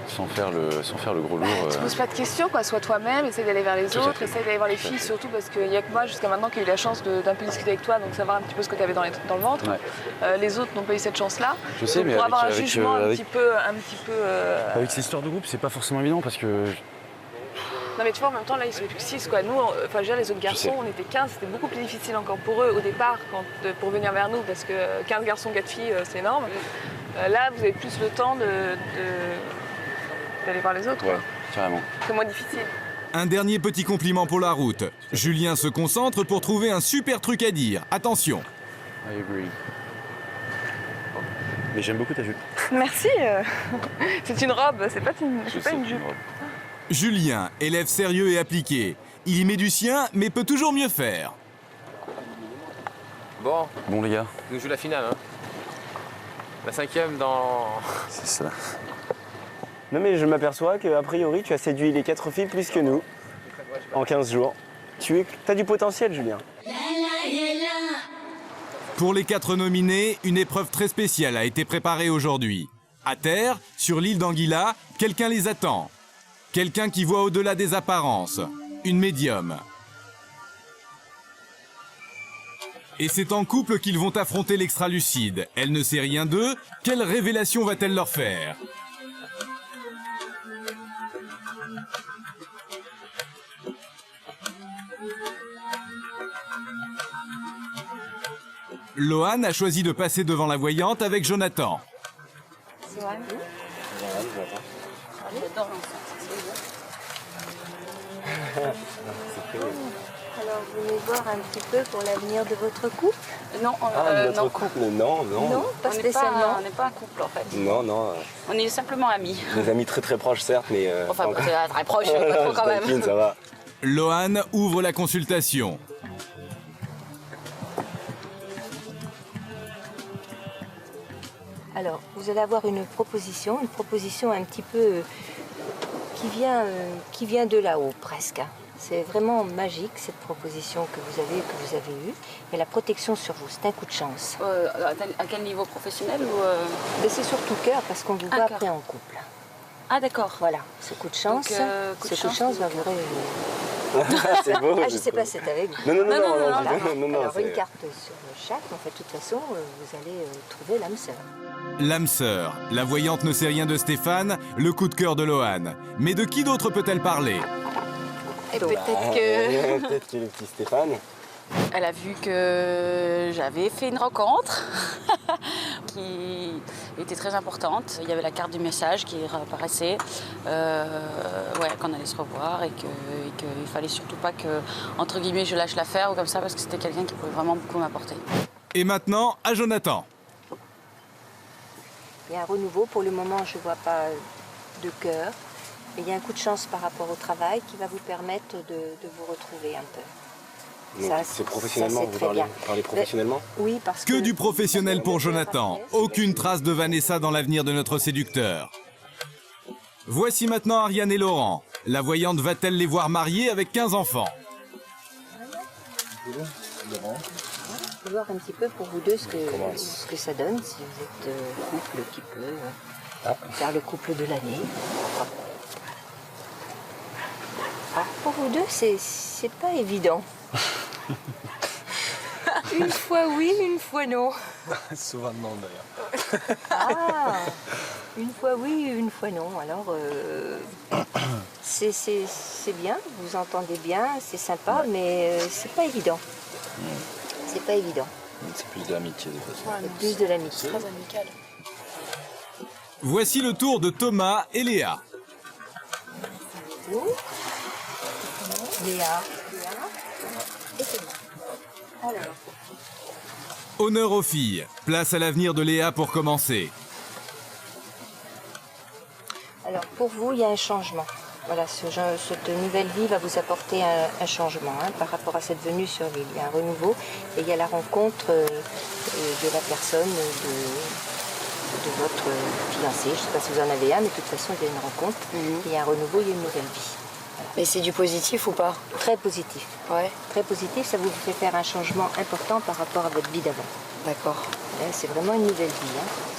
Speaker 6: Sans faire le gros lourd.
Speaker 7: Tu poses pas de questions, quoi. Sois toi-même, essaye d'aller vers les autres, essaye d'aller voir les filles, surtout parce qu'il n'y a que moi jusqu'à maintenant qui ai eu la chance d'un peu discuter avec toi, donc savoir un petit peu ce que tu avais dans le ventre.
Speaker 6: Ouais.
Speaker 7: Les autres n'ont pas eu cette chance-là.
Speaker 6: Je sais,
Speaker 7: donc,
Speaker 6: mais
Speaker 7: pour
Speaker 6: avec,
Speaker 7: avoir un jugement un petit peu.
Speaker 6: Avec ces histoires de groupe, c'est pas forcément évident parce que.
Speaker 7: Non mais tu vois, en même temps, là, ils sont plus que 6, quoi. Nous, enfin, déjà, les autres garçons, on était 15, c'était beaucoup plus difficile encore pour eux au départ pour venir vers nous, parce que 15 garçons, 4 filles, c'est énorme. Là, vous avez plus le temps d'aller voir les autres,
Speaker 6: Ouais,
Speaker 7: quoi.
Speaker 6: carrément.
Speaker 7: C'est moins difficile.
Speaker 1: Un dernier petit compliment pour la route. Julien se concentre pour trouver un super truc à dire. Attention.
Speaker 6: I agree. Mais j'aime beaucoup ta jupe.
Speaker 7: Merci. C'est une robe, c'est pas une jupe.
Speaker 1: Julien, élève sérieux et appliqué. Il y met du sien, mais peut toujours mieux faire.
Speaker 6: Bon les gars.
Speaker 15: On joue la finale, hein. La 5e dans...
Speaker 6: C'est ça.
Speaker 3: Non mais je m'aperçois qu'a priori tu as séduit les 4 filles plus que nous en 15 jours. T'as du potentiel, Julien.
Speaker 1: Pour les 4 nominés, une épreuve très spéciale a été préparée aujourd'hui. À terre, sur l'île d'Anguilla, quelqu'un les attend. Quelqu'un qui voit au-delà des apparences. Une médium. Et c'est en couple qu'ils vont affronter l'extra-lucide. Elle ne sait rien d'eux. Quelle révélation va-t-elle leur faire ? Lohan a choisi de passer devant la voyante avec Jonathan.
Speaker 4: Lohan.
Speaker 10: J'adore
Speaker 4: Alors, vous venez voir un petit peu pour l'avenir de votre couple?
Speaker 10: Non,
Speaker 3: Notre couple, non.
Speaker 4: Non, pas
Speaker 10: on n'est
Speaker 4: spécialement.
Speaker 10: on n'est pas un couple en fait.
Speaker 3: Non.
Speaker 10: On est simplement amis.
Speaker 3: Des amis très très proches, certes, mais.
Speaker 10: Enfin,
Speaker 3: pas
Speaker 10: très, très proches, pas
Speaker 3: encore.
Speaker 10: trop quand même.
Speaker 3: Taquine, ça va.
Speaker 1: Lohan ouvre la consultation.
Speaker 16: Alors, vous allez avoir une proposition un petit peu qui vient de là-haut, presque. C'est vraiment magique, cette proposition que vous avez eue. Et la protection sur vous, c'est un coup de chance.
Speaker 10: À quel niveau professionnel ou
Speaker 16: Mais c'est surtout cœur, parce qu'on vous voit après en couple.
Speaker 10: Ah d'accord.
Speaker 16: Voilà, ce coup de chance,
Speaker 10: Donc,
Speaker 16: coup de chance va vous réunir.
Speaker 3: C'est beau.
Speaker 16: Ah, je ne sais pas si c'est avec vous.
Speaker 3: Non.
Speaker 16: Alors, une
Speaker 3: c'est-
Speaker 16: carte sur chaque, en fait, de toute façon, vous allez trouver l'âme sœur.
Speaker 1: L'âme sœur. La voyante ne sait rien de Stéphane, le coup de cœur de Lohan. Mais de qui d'autre peut-elle parler?
Speaker 10: Et peut-être que...
Speaker 3: Peut-être que le petit Stéphane.
Speaker 10: Elle a vu que j'avais fait une rencontre qui était très importante. Il y avait la carte du message qui réapparaissait, qu'on allait se revoir et qu'il fallait surtout pas que, entre guillemets, je lâche l'affaire ou comme ça parce que c'était quelqu'un qui pouvait vraiment beaucoup m'apporter.
Speaker 1: Et maintenant, à Jonathan.
Speaker 16: Il y a un renouveau. Pour le moment, je ne vois pas de cœur. Mais il y a un coup de chance par rapport au travail qui va vous permettre de vous retrouver un peu.
Speaker 3: Donc, c'est professionnellement,
Speaker 16: c'est
Speaker 3: vous
Speaker 16: très bien.
Speaker 3: parlez professionnellement?
Speaker 16: Oui, parce que...
Speaker 1: Que du professionnel pour Jonathan. Aucune trace de Vanessa dans l'avenir de notre séducteur. Voici maintenant Ariane et Laurent. La voyante va-t-elle les voir mariés avec 15 enfants?
Speaker 16: Je vais voir un petit peu pour vous deux ce que ça donne, si vous êtes couple qui peut faire le couple de l'année. Pour vous deux, c'est pas évident. Une fois oui, une fois non.
Speaker 2: Souvent non d'ailleurs.
Speaker 16: Ah, une fois oui, une fois non. Alors, c'est bien, vous entendez bien, c'est sympa, mais c'est pas évident. C'est pas évident.
Speaker 2: C'est plus de l'amitié de toute façon.
Speaker 16: Plus de l'amitié.
Speaker 10: Très amical.
Speaker 1: Voici le tour de Thomas et Léa.
Speaker 16: Léa. Et c'est moi. Alors.
Speaker 1: Honneur aux filles. Place à l'avenir de Léa pour commencer.
Speaker 16: Alors pour vous, il y a un changement. Voilà, cette nouvelle vie va vous apporter un changement par rapport à cette venue sur l'île. Il y a un renouveau et il y a la rencontre de la personne, de votre fiancé. Je ne sais pas si vous en avez un, mais de toute façon, il y a une rencontre. Il y a un renouveau, il y a une nouvelle vie.
Speaker 9: Mais c'est du positif ou pas?
Speaker 16: Très positif.
Speaker 9: Ouais.
Speaker 16: Très positif, ça vous fait faire un changement important par rapport à votre vie d'avant.
Speaker 9: D'accord.
Speaker 16: C'est vraiment une nouvelle vie,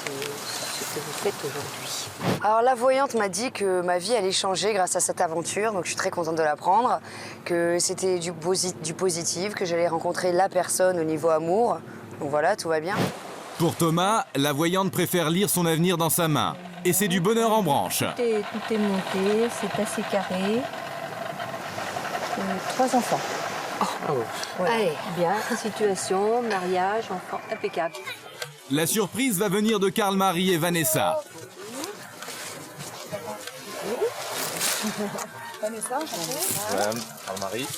Speaker 16: c'est ce que vous faites aujourd'hui.
Speaker 9: Alors la voyante m'a dit que ma vie allait changer grâce à cette aventure, donc je suis très contente de l'apprendre, que c'était du positif, que j'allais rencontrer la personne au niveau amour. Donc voilà, tout va bien.
Speaker 1: Pour Thomas, la voyante préfère lire son avenir dans sa main. Et c'est du bonheur en branche.
Speaker 16: Tout est monté, c'est assez carré. 3 enfants. Voilà. Allez. Bien, situation, mariage, enfants, impeccable.
Speaker 1: La surprise va venir de Karl-Marie et Vanessa.
Speaker 7: Vanessa,
Speaker 2: Madame, Marie.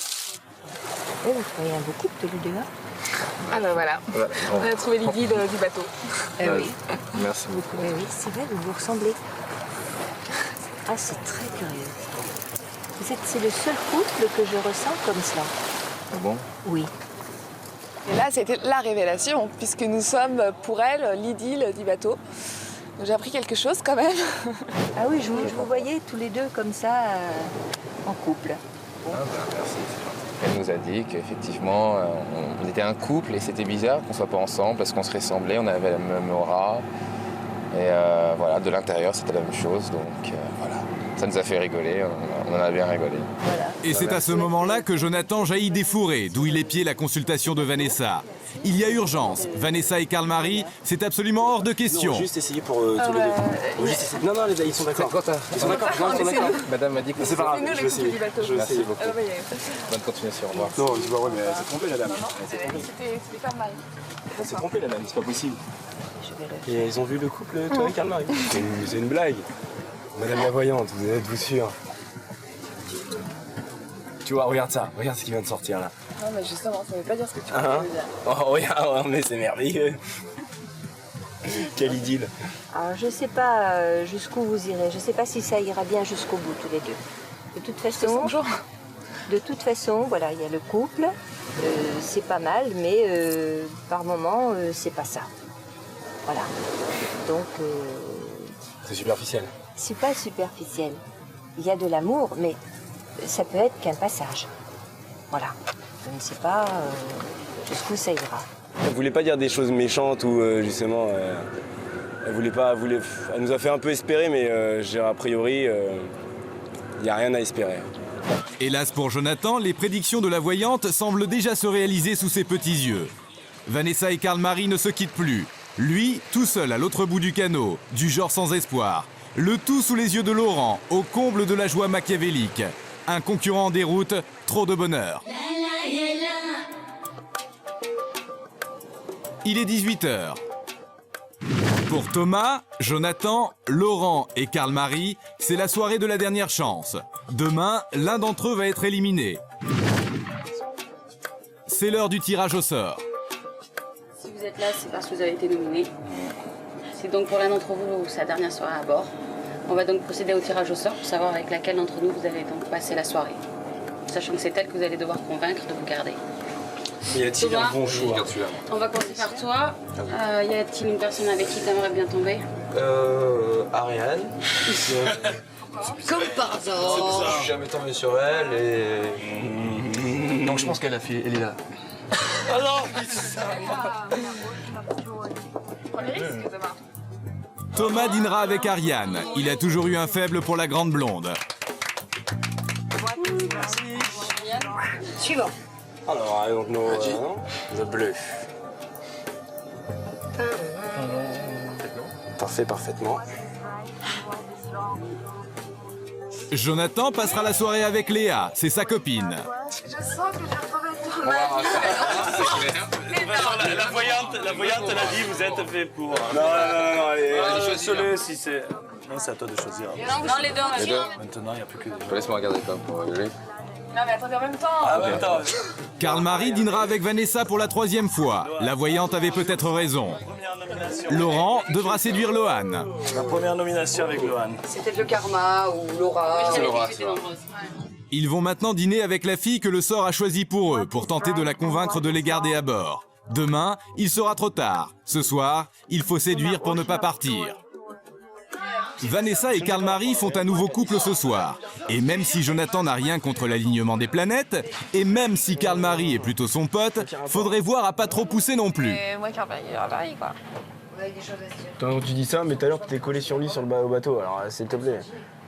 Speaker 16: Et vous feriez un beau couple tous les deux.
Speaker 7: Ah ben voilà, on a trouvé les guides du bateau.
Speaker 16: Oui.
Speaker 2: Merci beaucoup.
Speaker 16: Oui, c'est vrai, vous vous ressemblez. Ah, c'est très curieux. C'est le seul couple que je ressens comme ça.
Speaker 2: Ah bon?
Speaker 16: Oui.
Speaker 7: Et là, c'était la révélation, puisque nous sommes pour elle l'idylle du bateau. Donc, j'ai appris quelque chose quand même.
Speaker 16: Ah oui, je vous voyais tous les deux comme ça, en couple.
Speaker 15: Merci. Elle nous a dit qu'effectivement, on était un couple et c'était bizarre qu'on ne soit pas ensemble parce qu'on se ressemblait, on avait la même aura. Et voilà, de l'intérieur, c'était la même chose. Donc voilà. Ça nous a fait rigoler, on en a bien rigolé.
Speaker 16: Voilà.
Speaker 1: Et c'est à ce moment-là que Jonathan jaillit des fourrés, d'où il épiait la consultation de Vanessa. Il y a urgence. Vanessa et Karl-Marie, c'est absolument hors de question.
Speaker 6: On va juste essayer pour tous les deux. On va juste essayer. Non, les gars, ils sont d'accord. Ils sont d'accord. Non, ils sont d'accord.
Speaker 15: Madame m'a dit que
Speaker 6: c'est pas grave. Je vais essayer.
Speaker 15: Merci beaucoup. Bonne continuation, au revoir.
Speaker 6: Non, tu vois, ouais, mais elle s'est trompée, la dame.
Speaker 7: C'était Karl-Marie.
Speaker 6: Elle s'est trompée, la dame, c'est pas possible. Et ils ont vu le couple, toi et Karl-Marie. C'est une blague. Madame la voyante, vous êtes-vous sûre? Tu vois, regarde ça, regarde ce qui vient de sortir là.
Speaker 7: Non, mais justement, ça veut pas dire ce que tu veux dire.
Speaker 6: Oh, regarde, mais c'est merveilleux. Quelle idylle.
Speaker 16: Alors, je sais pas jusqu'où vous irez. Je sais pas si ça ira bien jusqu'au bout, tous les deux. De toute façon, voilà, il y a le couple. C'est pas mal, mais par moment, c'est pas ça. Voilà. Donc...
Speaker 6: c'est superficiel.
Speaker 16: C'est pas superficiel. Il y a de l'amour, mais ça peut être qu'un passage. Voilà. Je ne sais pas jusqu'où ça ira.
Speaker 6: Elle voulait pas dire des choses méchantes ou justement... elle voulait pas... Elle nous a fait un peu espérer, mais a priori, il n'y a rien à espérer.
Speaker 1: Hélas pour Jonathan, les prédictions de la voyante semblent déjà se réaliser sous ses petits yeux. Vanessa et Karl-Marie ne se quittent plus. Lui, tout seul à l'autre bout du canot, du genre sans espoir. Le tout sous les yeux de Laurent, au comble de la joie machiavélique. Un concurrent en déroute, trop de bonheur. Il est 18h. Pour Thomas, Jonathan, Laurent et Karl-Marie, c'est la soirée de la dernière chance. Demain, l'un d'entre eux va être éliminé. C'est l'heure du tirage au sort.
Speaker 10: Si vous êtes là, c'est parce que vous avez été nominé. C'est donc pour l'un d'entre vous sa dernière soirée à bord. On va donc procéder au tirage au sort pour savoir avec laquelle d'entre nous vous allez donc passer la soirée. Sachant que c'est elle que vous allez devoir convaincre de vous garder.
Speaker 6: Y a-t-il un bon choix?
Speaker 10: On va commencer par toi. Y a-t-il une personne avec qui tu aimerais bien tomber?
Speaker 11: Ariane.
Speaker 10: Comme par hasard.
Speaker 11: Je suis jamais tombé sur elle et... Donc je pense qu'elle elle est là.
Speaker 7: Oh non, prends les risques demain.
Speaker 1: Thomas dînera avec Ariane. Il a toujours eu un faible pour la grande blonde.
Speaker 16: Suivant.
Speaker 6: Alors, donc le bleu. Parfait, parfaitement.
Speaker 1: Jonathan passera la soirée avec Léa, c'est sa copine.
Speaker 7: Je sens que j'ai retrouvé
Speaker 12: La voyante, elle a dit vous êtes fait pour.
Speaker 6: Non, allez,
Speaker 12: désolé si c'est. Non, c'est à toi de choisir.
Speaker 10: Non, les deux.
Speaker 12: Maintenant, il n'y a plus que des.
Speaker 15: Laisse-moi regarder ça pour rigoler.
Speaker 7: Non, mais attendez, en même temps.
Speaker 12: En même temps.
Speaker 1: Karl-Marie dînera avec Vanessa pour la 3e fois. La voyante avait peut-être raison. Laurent devra séduire Lohan.
Speaker 12: La première nomination avec Lohan.
Speaker 9: C'est peut-être le karma ou Laura.
Speaker 1: Ils vont maintenant dîner avec la fille que le sort a choisie pour eux, pour tenter de la convaincre de les garder à bord. Demain, il sera trop tard. Ce soir, il faut séduire pour ne pas partir. Vanessa et Karl-Marie font un nouveau couple ce soir. Et même si Jonathan n'a rien contre l'alignement des planètes, et même si Karl-Marie est plutôt son pote, faudrait voir à pas trop pousser non plus.
Speaker 7: Et moi, Karl-Marie, pareil, quoi.
Speaker 3: Quand tu dis ça, mais tout à l'heure tu t'es collé sur lui sur le au bateau, alors s'il te plaît.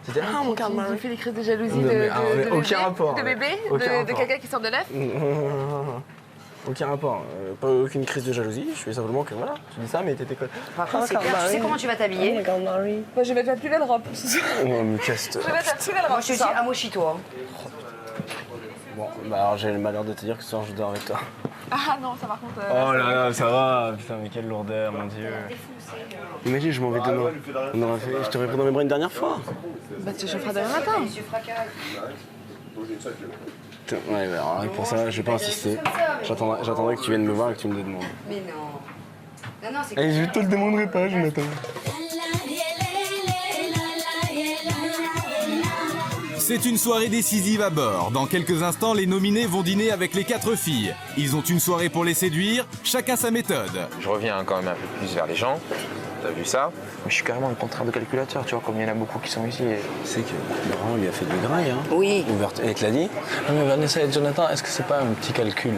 Speaker 3: C'était
Speaker 7: Ah, mon Karl-Marie. J'ai fait des crises de jalousie
Speaker 3: Non, mais,
Speaker 7: de
Speaker 3: aucun
Speaker 7: bébé,
Speaker 3: rapport.
Speaker 7: de bébé, de quelqu'un qui sort de l'œuf.
Speaker 3: Aucun rapport. Pas aucune crise de jalousie, je fais simplement que voilà, tu dis ça, mais t'étais collé.
Speaker 9: Par contre, c'est clair, tu sais comment tu vas t'habiller?
Speaker 7: Moi, je vais mettre ma plus belle robe.
Speaker 3: Oh, mais casse-toi.
Speaker 7: Je vais mettre ma plus belle robe.
Speaker 9: Moi, je te dis à Mochito.
Speaker 3: Bon, bah alors j'ai le malheur de te dire que ce soir je dors avec toi.
Speaker 7: Ah non, ça par contre.
Speaker 3: Oh là là, ça va, putain, mais quelle lourdeur, mon dieu. Imagine, je m'en vais demain. Je te réponds dans mes bras une dernière fois.
Speaker 7: Bah, tu chaufferas demain matin.
Speaker 3: Ouais, bah alors pour ça, je vais pas insister. J'attendrai que tu viennes me voir et que tu me le demandes.
Speaker 9: Mais non. Non, c'est
Speaker 3: Et je te le demanderai pas, Jonathan.
Speaker 1: C'est une soirée décisive à bord. Dans quelques instants, les nominés vont dîner avec les 4 filles. Ils ont une soirée pour les séduire, chacun sa méthode.
Speaker 15: Je reviens quand même un peu plus vers les gens. T'as vu ça? Mais je suis carrément le contraire de calculateur, tu vois, comme il y en a beaucoup qui sont ici.
Speaker 3: C'est que Laurent lui a fait du graille, hein.
Speaker 9: Oui.
Speaker 3: Ouverte. Elle te l'a dit?
Speaker 2: Non mais Vanessa et Jonathan, est-ce que c'est pas un petit calcul?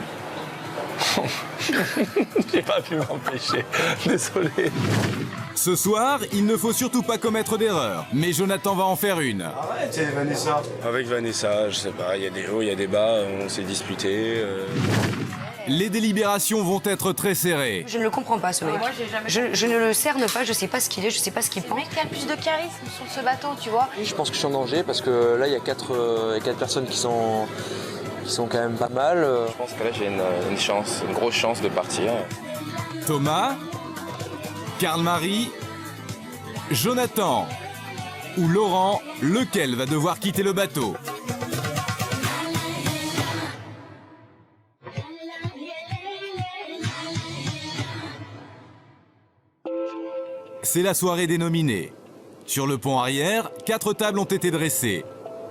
Speaker 2: J'ai pas pu m'empêcher. Désolé.
Speaker 1: Ce soir, il ne faut surtout pas commettre d'erreur, mais Jonathan va en faire une.
Speaker 6: Arrête, c'est Vanessa. Avec Vanessa, je sais pas, il y a des hauts, il y a des bas, on s'est disputé.
Speaker 1: Les délibérations vont être très serrées.
Speaker 9: Je ne le comprends pas, ce mec.
Speaker 4: Moi, j'ai jamais
Speaker 9: Je ne le cerne pas, je sais pas ce qu'il est, je sais pas ce qu'il
Speaker 4: Le
Speaker 9: pense.
Speaker 4: mec qui a le plus de charisme sur ce bateau, tu vois.
Speaker 11: Je pense que je suis en danger parce que là, il y a quatre personnes qui sont quand même pas mal.
Speaker 15: Je pense que là, j'ai une chance, une grosse chance de partir.
Speaker 1: Thomas, Karl-Marie, Jonathan ou Laurent, lequel va devoir quitter le bateau? C'est la soirée des nominés. Sur le pont arrière, 4 tables ont été dressées.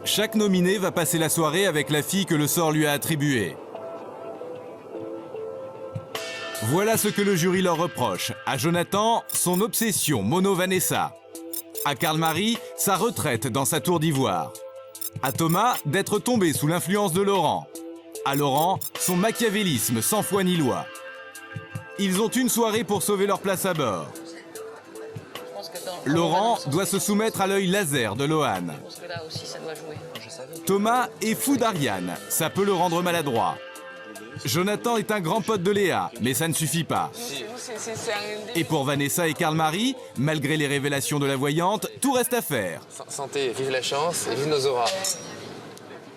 Speaker 1: Chaque nominé va passer la soirée avec la fille que le sort lui a attribuée. Voilà ce que le jury leur reproche. À Jonathan, son obsession mono-Vanessa. À Karl-Marie, sa retraite dans sa tour d'ivoire. À Thomas, d'être tombé sous l'influence de Laurent. À Laurent, son machiavélisme sans foi ni loi. Ils ont une soirée pour sauver leur place à bord. Laurent doit se soumettre à l'œil laser de Lohan. Thomas est fou d'Ariane, ça peut le rendre maladroit. Jonathan est un grand pote de Léa, mais ça ne suffit pas. Et pour Vanessa et Karl-Marie, malgré les révélations de la voyante, tout reste à faire.
Speaker 15: Santé, vive la chance et vive nos auras.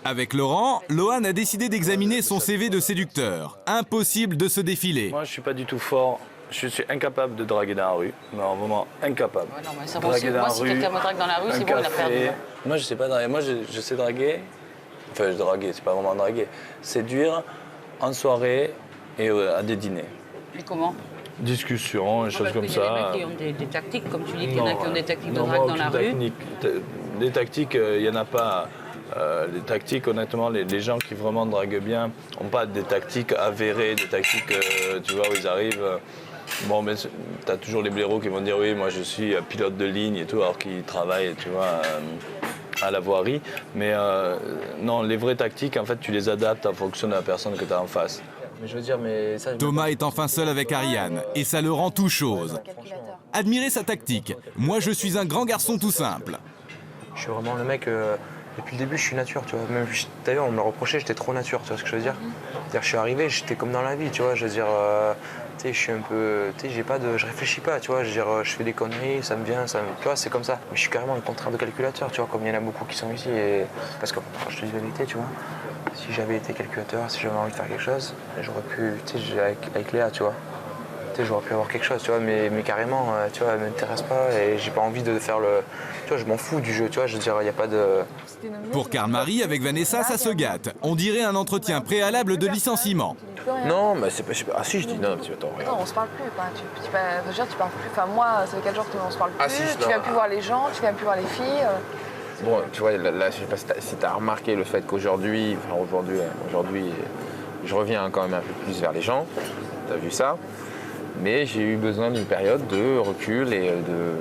Speaker 1: Avec Laurent, Lohan a décidé d'examiner son CV de séducteur. Impossible de se défiler.
Speaker 2: Moi, je suis pas du tout fort. Je suis incapable de draguer dans la rue. Non, vraiment incapable.
Speaker 10: Ouais, non, mais ça moi, si quelqu'un me drague dans la rue, c'est bon, il a perdu.
Speaker 2: Moi, je sais pas draguer. Moi, je sais draguer. Enfin, draguer, c'est pas vraiment draguer. Séduire en soirée et à des dîners.
Speaker 10: Mais comment?
Speaker 2: Discussion, des choses comme ça.
Speaker 10: Il y a des mecs qui ont des tactiques, comme tu dis, qu'il y en a qui ont des tactiques de drague dans la rue.
Speaker 2: Des tactiques, il n'y en a pas. Les tactiques, honnêtement, les gens qui vraiment draguent bien n'ont pas des tactiques avérées, des tactiques, tu vois, où ils arrivent. Bon, mais t'as toujours les blaireaux qui vont dire oui, moi je suis pilote de ligne et tout, alors qu'ils travaillent, tu vois, à la voirie. Mais non, les vraies tactiques, en fait, tu les adaptes en fonction de la personne que tu as en face.
Speaker 11: Mais je veux dire, mais ça...
Speaker 1: Thomas est enfin seul avec Ariane, et ça le rend tout chose. Admirez sa tactique. Moi, je suis un grand garçon tout simple.
Speaker 11: Je suis vraiment le mec... Depuis le début, je suis nature, tu vois. Même, d'ailleurs, on me reprochait, j'étais trop nature, tu vois ce que je veux dire. C'est-à-dire, je suis arrivé, j'étais comme dans la vie, tu vois. Je veux dire, tu sais, je suis un peu, tu sais, je réfléchis pas, tu vois. Je veux dire, je fais des conneries, ça me vient, tu vois, c'est comme ça. Mais je suis carrément le contraire de calculateur, tu vois, comme il y en a beaucoup qui sont ici. Et... Parce que, quand je te dis la vérité, tu vois, si j'avais été calculateur, si j'avais envie de faire quelque chose, j'aurais pu, tu sais, avec Léa, tu vois. Tu sais, j'aurais pu avoir quelque chose, tu vois, mais carrément, tu vois, elle m'intéresse pas et j'ai pas envie de faire le... Tu vois, je m'en fous du jeu, tu vois, je veux dire, il n'y a pas de...
Speaker 1: Pour Karl-Marie, avec Vanessa, ça se gâte. On dirait un entretien préalable de licenciement.
Speaker 11: Non, mais c'est pas... Ah si, je dis non, tu attends, regarde.
Speaker 7: Non, on se parle plus, quoi. Tu parles plus. Enfin, moi, ça fait 4 jours qu'on se parle plus.
Speaker 11: Ah, si,
Speaker 7: tu viens plus voir les gens, tu viens plus voir les filles.
Speaker 15: Bon, tu vois, là, je sais pas si t'as remarqué le fait qu'aujourd'hui, je reviens quand même un peu plus vers les gens. T'as vu ça? Mais j'ai eu besoin d'une période de recul et de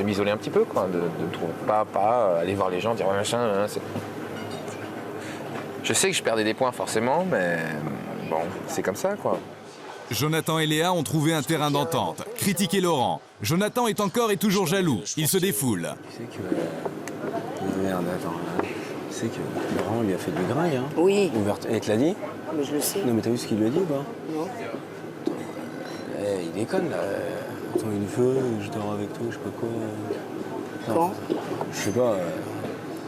Speaker 15: m'isoler un petit peu, quoi, de pas aller voir les gens, dire ouais, machin. Hein, je sais que je perdais des points forcément, mais bon, c'est comme ça, quoi.
Speaker 1: Jonathan et Léa ont trouvé un terrain d'entente. Critiquer Laurent. Jonathan est encore et toujours jaloux. Il se défoule.
Speaker 3: Tu sais que... Merde, attends. Tu sais que Laurent lui a fait du graille, hein.
Speaker 9: Oui.
Speaker 3: Ouverte. Et te l'a dit?
Speaker 9: Mais je le sais.
Speaker 3: Non, mais t'as vu ce qu'il lui a dit ou pas?
Speaker 9: Non.
Speaker 3: Il déconne, là. Attends, une feu, je dors avec toi, je sais pas quoi.
Speaker 9: Quand?
Speaker 3: Je sais pas.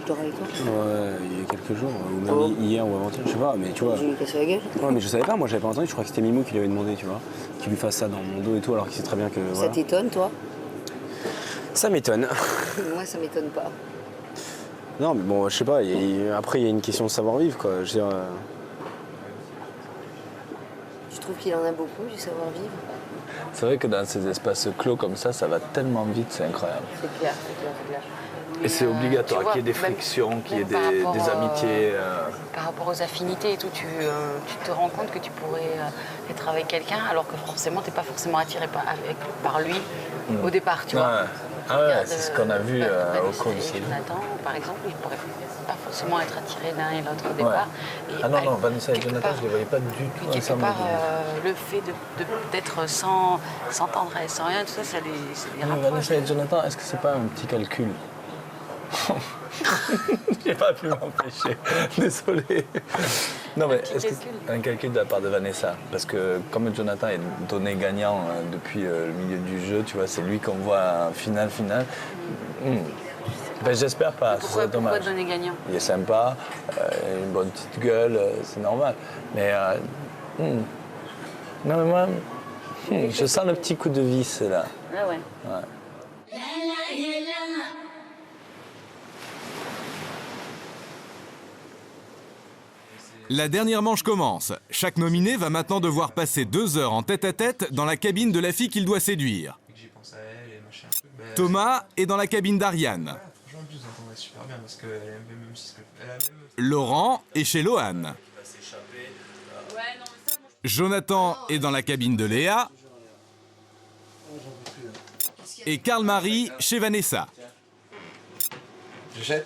Speaker 9: Je dors avec toi?
Speaker 3: Ouais, il y a quelques jours, ou même hier ou avant-hier, je sais pas, mais tu vois.
Speaker 9: Je lui ai cassé la gueule?
Speaker 3: Ouais, mais je savais pas, moi j'avais pas entendu, je crois que c'était Mimou qui lui avait demandé, tu vois, qu'il lui fasse ça dans mon dos et tout, alors qu'il sait très bien que.
Speaker 9: Ça t'étonne, toi?
Speaker 3: Ça m'étonne.
Speaker 9: Moi, ça m'étonne pas.
Speaker 3: Non, mais bon, je sais pas, après il y a une question de savoir-vivre, quoi. Je veux dire.
Speaker 9: Tu trouves qu'il en a beaucoup, du savoir-vivre?
Speaker 2: C'est vrai que dans ces espaces clos comme ça va tellement vite, c'est incroyable.
Speaker 9: C'est clair, c'est clair.
Speaker 2: Et c'est obligatoire qu'il y ait des frictions, qu'il y ait des amitiés.
Speaker 10: Par rapport aux affinités et tout, tu te rends compte que tu pourrais être avec quelqu'un alors que forcément, tu n'es pas forcément attiré par lui au départ, tu vois.
Speaker 2: Ah ouais, c'est ce qu'on a vu au cours du film.
Speaker 10: Jonathan, par exemple, il pourrait pas forcément être attirés l'un et l'autre au départ. Et,
Speaker 2: Ah non, Vanessa et Jonathan, je ne les voyais pas du tout
Speaker 10: quelque
Speaker 2: ensemble.
Speaker 10: part, le fait d'être sans tendresse, sans rien, tout ça, ça les rapproche.
Speaker 2: Vanessa et Jonathan, est-ce que c'est pas un petit calcul? J'ai pas pu m'empêcher, désolé. Non, mais est-ce que c'est un calcul de la part de Vanessa? Parce que comme Jonathan est donné gagnant depuis le milieu du jeu, tu vois, c'est lui qu'on voit en finale. Ben, j'espère pas, c'est dommage.
Speaker 10: Pourquoi donner gagnant?
Speaker 2: Il est sympa, une bonne petite gueule, c'est normal. Mais non, mais moi, je sens le petit coup de vis là.
Speaker 10: Ah ouais.
Speaker 1: La dernière manche commence. Chaque nominé va maintenant devoir passer 2 heures en tête-à-tête dans la cabine de la fille qu'il doit séduire. Thomas est dans la cabine d'Ariane. Laurent est chez Lohan. Jonathan est dans la cabine de Léa. Et Karl-Marie chez Vanessa.
Speaker 15: Je jette.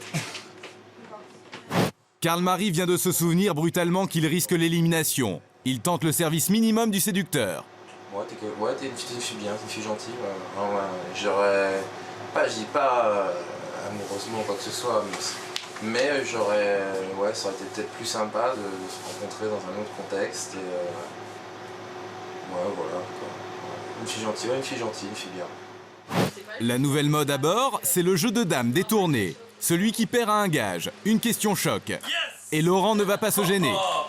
Speaker 1: Karl-Marie vient de se souvenir brutalement qu'il risque l'élimination. Il tente le service minimum du séducteur.
Speaker 15: Ouais, t'es une fille bien, une fille gentille. J'aurais... Je dis pas amoureusement ou quoi que ce soit, mais j'aurais... Ouais, ça aurait été peut-être plus sympa de se rencontrer dans un autre contexte. Et, ouais, voilà. Quoi. Une fille gentille, une fille bien.
Speaker 1: La nouvelle mode à bord, c'est le jeu de dames détourné. Celui qui perd a un gage, une question choc. Yes. Et Laurent ne va pas se gêner.
Speaker 2: Oh.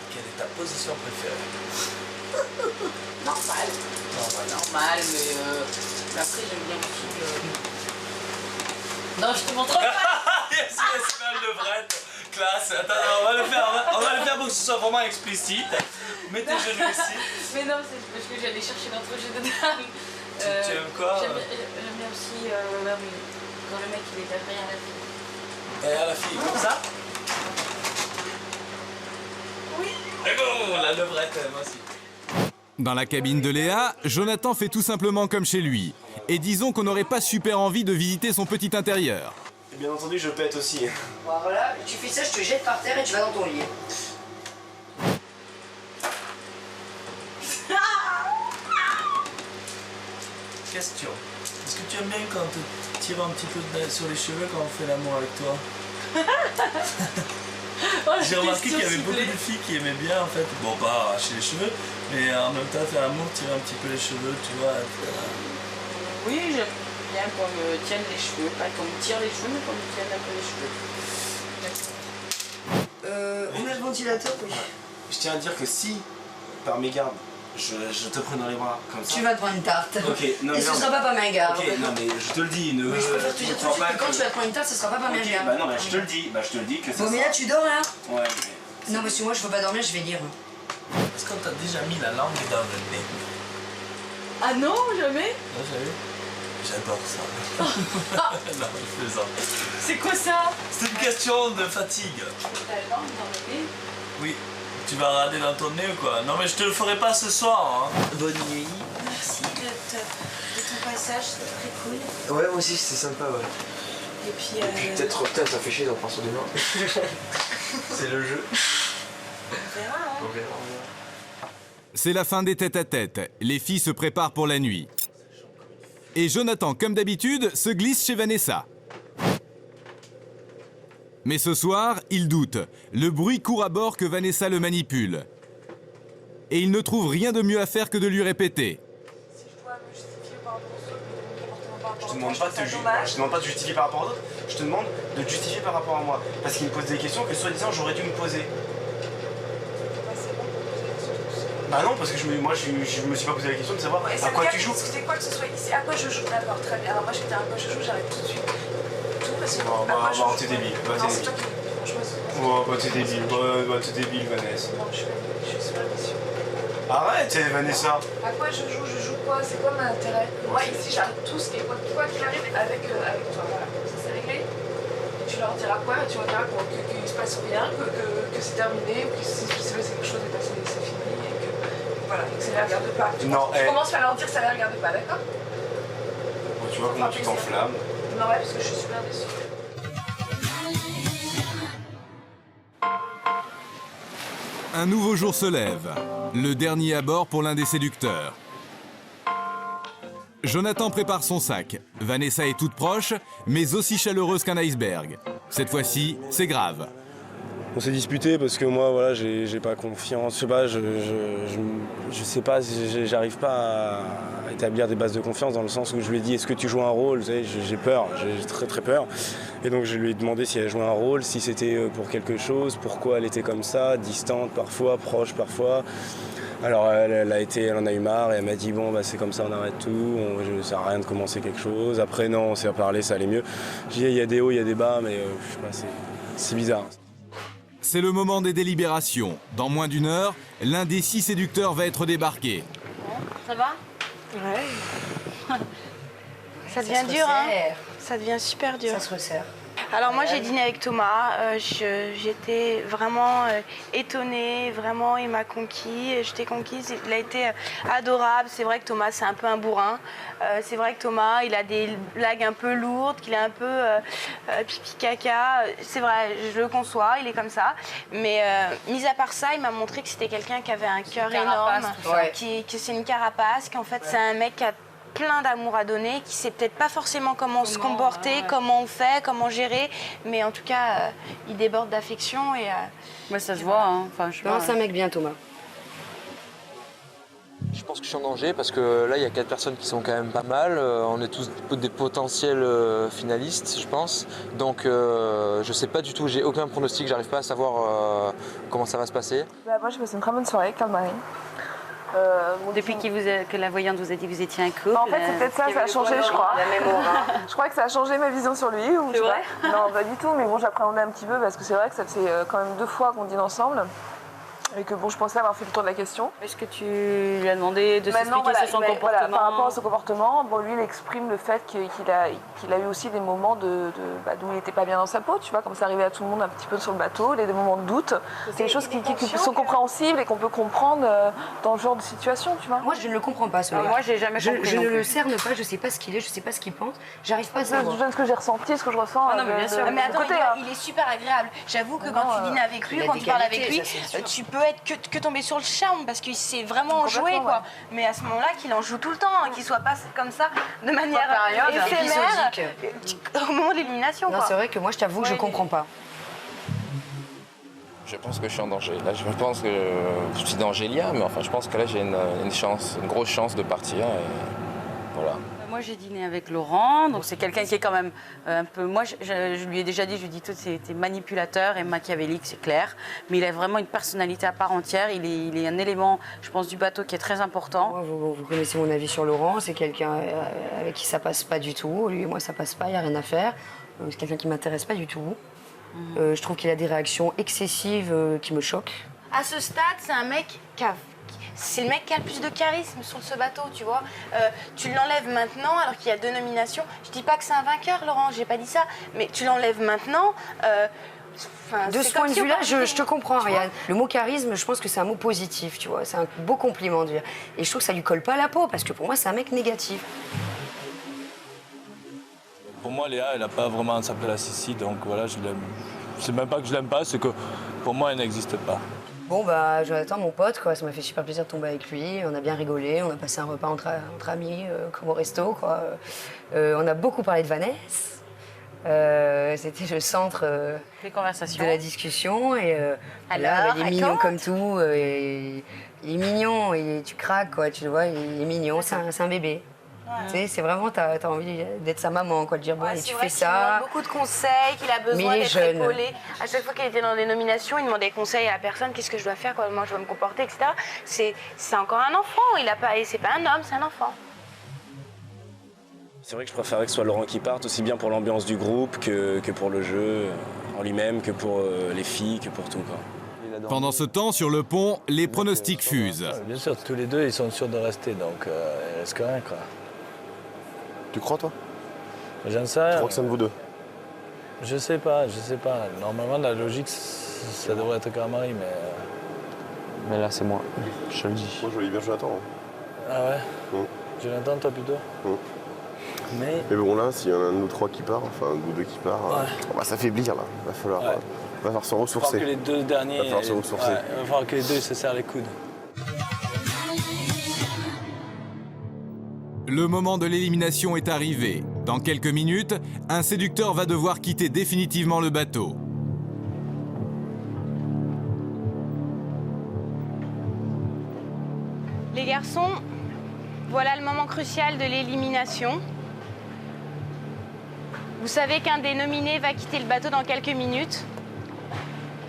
Speaker 2: Quelle est ta position préférée?
Speaker 10: Normal, mais après j'aime bien aussi. Non, je te montre pas.
Speaker 2: Yes, belle levrette. Classe. Attends, on va le faire pour que ce soit vraiment explicite. Mets tes genoux ici.
Speaker 10: Mais non, c'est parce que j'allais chercher notre jeu de dames.
Speaker 2: Tu aimes quoi?
Speaker 10: J'aime bien aussi quand le mec il est derrière la fille.
Speaker 2: Derrière la fille, comme ça?
Speaker 10: Oui.
Speaker 2: Et bon, la levrette, moi aussi.
Speaker 1: Dans la cabine de Léa, Jonathan fait tout simplement comme chez lui. Et disons qu'on n'aurait pas super envie de visiter son petit intérieur.
Speaker 13: Et bien entendu, je pète aussi.
Speaker 9: Bon, voilà, tu fais ça, je te jette par terre et tu vas dans ton lit.
Speaker 2: Question. Est-ce que tu aimes bien quand on te tire un petit peu sur les cheveux quand on fait l'amour avec toi? J'ai remarqué qu'il y avait beaucoup de filles qui aimaient bien en fait. Bon, pas arracher les cheveux, mais en même temps faire l'amour, tirer un petit peu les cheveux, tu vois.
Speaker 10: Oui, j'aime bien qu'on me tienne les cheveux. Pas qu'on me tire les cheveux, mais qu'on me tienne un peu les cheveux.
Speaker 13: On a le ventilateur, oui. Je tiens à dire que si, par mégarde, je te prends dans les bras comme ça.
Speaker 9: Tu vas te prendre une tarte.
Speaker 13: Ok, non,
Speaker 9: et ce sera pas par main garde.
Speaker 13: Ok, non mais je te le dis, ne.
Speaker 9: Mais je préfère te dire tout de suite que quand tu vas te prendre une tarte, ce sera pas par main garde.
Speaker 13: Bah non, mais je te le dis, que ça.
Speaker 9: Bon, mais là tu dors là?
Speaker 13: Ouais, mais.
Speaker 9: Non, parce que moi je peux pas dormir, je vais lire.
Speaker 2: Est-ce qu'on t'a déjà mis la langue dans le nez?
Speaker 10: Ah non, jamais?
Speaker 2: Non, jamais. J'adore ça. Non, je plaisante.
Speaker 10: C'est quoi ça?
Speaker 2: C'est une question de fatigue.
Speaker 10: La langue dans le nez?
Speaker 2: Oui. Tu vas regarder dans ton nez ou quoi? Non mais je te le ferai pas ce soir. Hein. Bonne nuit.
Speaker 10: Merci de ton passage, c'était très cool.
Speaker 13: Ouais, moi aussi c'était sympa, ouais.
Speaker 10: Et puis
Speaker 13: peut-être ça fait chier d'en prendre sur des mains. C'est le jeu.
Speaker 10: On verra, hein.
Speaker 13: On verra.
Speaker 1: C'est la fin des tête-à-tête. Les filles se préparent pour la nuit. Et Jonathan, comme d'habitude, se glisse chez Vanessa. Mais ce soir, il doute. Le bruit court à bord que Vanessa le manipule. Et il ne trouve rien de mieux à faire que de lui répéter.
Speaker 13: Je te demande pas de te justifier par rapport aux autres, je te demande de te justifier par rapport à moi. Parce qu'il me pose des questions que soi-disant j'aurais dû me poser. Bah non, parce que moi je me suis pas posé la question de savoir à quoi tu joues.
Speaker 7: C'est quoi que ce soit ici? À quoi je joue? D'accord, très bien. Alors moi je vais dire à quoi je joue, j'arrête tout de suite. Tout parce que.
Speaker 13: Bah t'es débile.
Speaker 7: Non, c'est toi qui.
Speaker 13: Oh, bah t'es débile. Bah t'es débile, Vanessa.
Speaker 7: Non, je suis sur la mission.
Speaker 13: Arrête, Vanessa.
Speaker 7: À quoi je joue quoi? C'est quoi mon intérêt? Moi ici j'arrête tout ce qui est quoi qu'il arrive avec toi. Voilà, ça c'est réglé. Et tu leur diras quoi? Tu leur diras qu'il se passe rien, que c'est terminé, ou que si quelque chose est passé, c'est fini. Voilà, que ça les regarde pas. Tu commences à leur dire que ça les regarde pas, d'accord?
Speaker 13: Bon, tu vois comment tu t'enflammes.
Speaker 7: Non, ouais, parce que je suis super déçue.
Speaker 1: Un nouveau jour se lève. Le dernier à bord pour l'un des séducteurs. Jonathan prépare son sac. Vanessa est toute proche, mais aussi chaleureuse qu'un iceberg. Cette fois-ci, c'est grave.
Speaker 3: On s'est disputé parce que moi, voilà, j'ai pas confiance. Je sais pas, je sais pas, j'arrive pas à établir des bases de confiance dans le sens où je lui ai dit est-ce que tu joues un rôle? Vous savez, j'ai peur, j'ai très peur. Et donc je lui ai demandé si elle jouait un rôle, si c'était pour quelque chose, pourquoi elle était comme ça, distante parfois, proche parfois. Alors elle en a eu marre et elle m'a dit bon bah c'est comme ça, on arrête tout, ça sert à rien de commencer quelque chose. Après non, on s'est parlé, ça allait mieux. J'ai dit il y a des hauts, il y a des bas, mais je sais pas, c'est bizarre.
Speaker 1: C'est le moment des délibérations. Dans moins d'une heure, l'un des 6 séducteurs va être débarqué.
Speaker 4: Ça va? Ouais. Ça devient dur, hein? Ça devient super dur.
Speaker 9: Ça se resserre.
Speaker 4: Alors moi j'ai dîné avec Thomas, j'étais vraiment étonnée, vraiment il m'a conquis, j'étais conquise, il a été adorable. C'est vrai que Thomas c'est un peu un bourrin, c'est vrai que Thomas il a des blagues un peu lourdes, qu'il est un peu pipi caca, c'est vrai, je le conçois, il est comme ça. Mais mis à part ça, il m'a montré que c'était quelqu'un qui avait un cœur énorme, que c'est une carapace, qu'en fait c'est un mec qui a plein d'amour à donner, qui sait peut-être pas forcément comment se comporter, comment on fait, comment gérer, mais en tout cas, il déborde d'affection et...
Speaker 10: Ouais, ça se voit, hein. Enfin,
Speaker 9: Non, c'est un mec bien, Thomas.
Speaker 11: Je pense que je suis en danger parce que là, il y a 4 personnes qui sont quand même pas mal. On est tous des potentiels finalistes, je pense. Donc, je sais pas du tout, j'ai aucun pronostic, j'arrive pas à savoir comment ça va se passer.
Speaker 7: Bah, moi, j'ai passé une très bonne soirée avec Karl-Marie.
Speaker 10: Depuis que la voyante vous a dit que vous étiez un couple.
Speaker 7: En fait, c'est peut-être ça, ça a changé, je crois. Je crois que ça a changé ma vision sur lui.
Speaker 10: C'est vrai?
Speaker 7: Non, pas du tout, mais bon, j'appréhendais un petit peu parce que c'est vrai que ça fait quand même 2 fois qu'on dîne ensemble. Et que bon, je pensais avoir fait le tour de la question.
Speaker 10: Est-ce que tu lui as demandé de s'expliquer sur son comportement?
Speaker 7: Voilà, par rapport à son comportement, bon, lui, il exprime le fait qu'il a eu aussi des moments d'où il n'était pas bien dans sa peau, tu vois, comme ça arrivait à tout le monde un petit peu sur le bateau, des moments de doute. C'est des choses qui sont compréhensibles et qu'on peut comprendre dans ce genre de situation, tu vois.
Speaker 9: Moi, je ne le comprends pas, ce mec.
Speaker 10: Moi, j'ai jamais compris.
Speaker 9: Je ne le cerne pas, je sais pas ce qu'il est, je sais pas ce qu'il pense. J'arrive pas à savoir.
Speaker 7: Je donne ce que j'ai ressenti, ce que je ressens.
Speaker 4: Non, mais bien sûr. Mais attends, il est super agréable. J'avoue que quand tu dînes avec lui, quand tu parles avec lui, tu peux être que tombé sur le charme parce qu'il sait vraiment jouer, quoi. Mais à ce moment-là, qu'il en joue tout le temps, qu'il soit pas comme ça de manière éphémère au moment de l'élimination.
Speaker 9: Non, c'est vrai que moi, je t'avoue que je comprends pas.
Speaker 15: Je pense que je suis en danger. Là, je pense que je suis dans Gélia, mais enfin, je pense que là, j'ai une grosse chance de partir. Et voilà.
Speaker 10: Moi, j'ai dîné avec Laurent, donc c'est quelqu'un qui est quand même un peu... Moi, je lui ai déjà dit, je lui ai dit, toi, t'es manipulateur et machiavélique, c'est clair. Mais il a vraiment une personnalité à part entière. Il est un élément, je pense, du bateau qui est très important.
Speaker 9: Moi, vous connaissez mon avis sur Laurent. C'est quelqu'un avec qui ça passe pas du tout. Lui et moi, ça passe pas, il n'y a rien à faire. C'est quelqu'un qui m'intéresse pas du tout. Je trouve qu'il a des réactions excessives qui me choquent.
Speaker 4: À ce stade, c'est un mec c'est le mec qui a le plus de charisme sur ce bateau, tu vois. Tu l'enlèves maintenant alors qu'il y a 2 nominations. Je dis pas que c'est un vainqueur, Laurent, j'ai pas dit ça. Mais tu l'enlèves maintenant.
Speaker 9: De ce point de vue-là, je te comprends, Ariane. Le mot charisme, je pense que c'est un mot positif, tu vois. C'est un beau compliment de dire. Et je trouve que ça lui colle pas à la peau parce que pour moi, c'est un mec négatif.
Speaker 12: Pour moi, Léa, elle n'a pas vraiment sa place ici, donc voilà, je l'aime. C'est même pas que je l'aime pas, c'est que pour moi, elle n'existe pas.
Speaker 9: Bon, bah, Jonathan, mon pote, quoi, ça m'a fait super plaisir de tomber avec lui. On a bien rigolé, on a passé un repas entre amis, comme au resto, quoi. On a beaucoup parlé de Vanessa. C'était le centre
Speaker 10: des conversations,
Speaker 9: de la discussion. Et là, il est mignon comme tout. Il est mignon, et tu craques, quoi, tu le vois, il est mignon, c'est un bébé. Tu sais, c'est vraiment, t'as envie d'être sa maman, quoi, de dire, bon, et tu fais ça.
Speaker 4: Il demande beaucoup de conseils, qu'il a besoin d'être épaulé. À chaque fois qu'il était dans des nominations, il demandait conseil à la personne, qu'est-ce que je dois faire, comment je dois me comporter, etc. C'est encore un enfant, c'est pas un homme, c'est un enfant.
Speaker 3: C'est vrai que je préférerais que ce soit Laurent qui parte, aussi bien pour l'ambiance du groupe que pour le jeu en lui-même, que pour les filles, que pour tout, quoi.
Speaker 1: Pendant ce temps, sur le pont, les pronostics fusent.
Speaker 2: Bien sûr, tous les deux, ils sont sûrs de rester, donc il reste que rien, quoi.
Speaker 14: Tu crois, toi?
Speaker 2: J'en sais rien.
Speaker 14: Tu crois que c'est un de vous deux?
Speaker 2: Je sais pas. Normalement, la logique, ça devrait être Karl-Marie, mais...
Speaker 11: Mais là, c'est moi, je te le dis.
Speaker 14: Moi, je voulais bien Jonathan.
Speaker 2: Ah ouais? Jonathan, toi, plutôt?
Speaker 14: Mais bon, là, s'il y en a un de nous 3 qui part, enfin, un ou 2 qui part, on va s'affaiblir, là. Va falloir falloir se
Speaker 12: Il va
Speaker 14: ressourcer.
Speaker 12: falloir que les deux derniers.
Speaker 14: Il va falloir se ressourcer.
Speaker 12: Ouais, il va falloir que les deux se serrent les coudes.
Speaker 1: Le moment de l'élimination est arrivé. Dans quelques minutes, un séducteur va devoir quitter définitivement le bateau.
Speaker 4: Les garçons, voilà le moment crucial de l'élimination. Vous savez qu'un des nominés va quitter le bateau dans quelques minutes.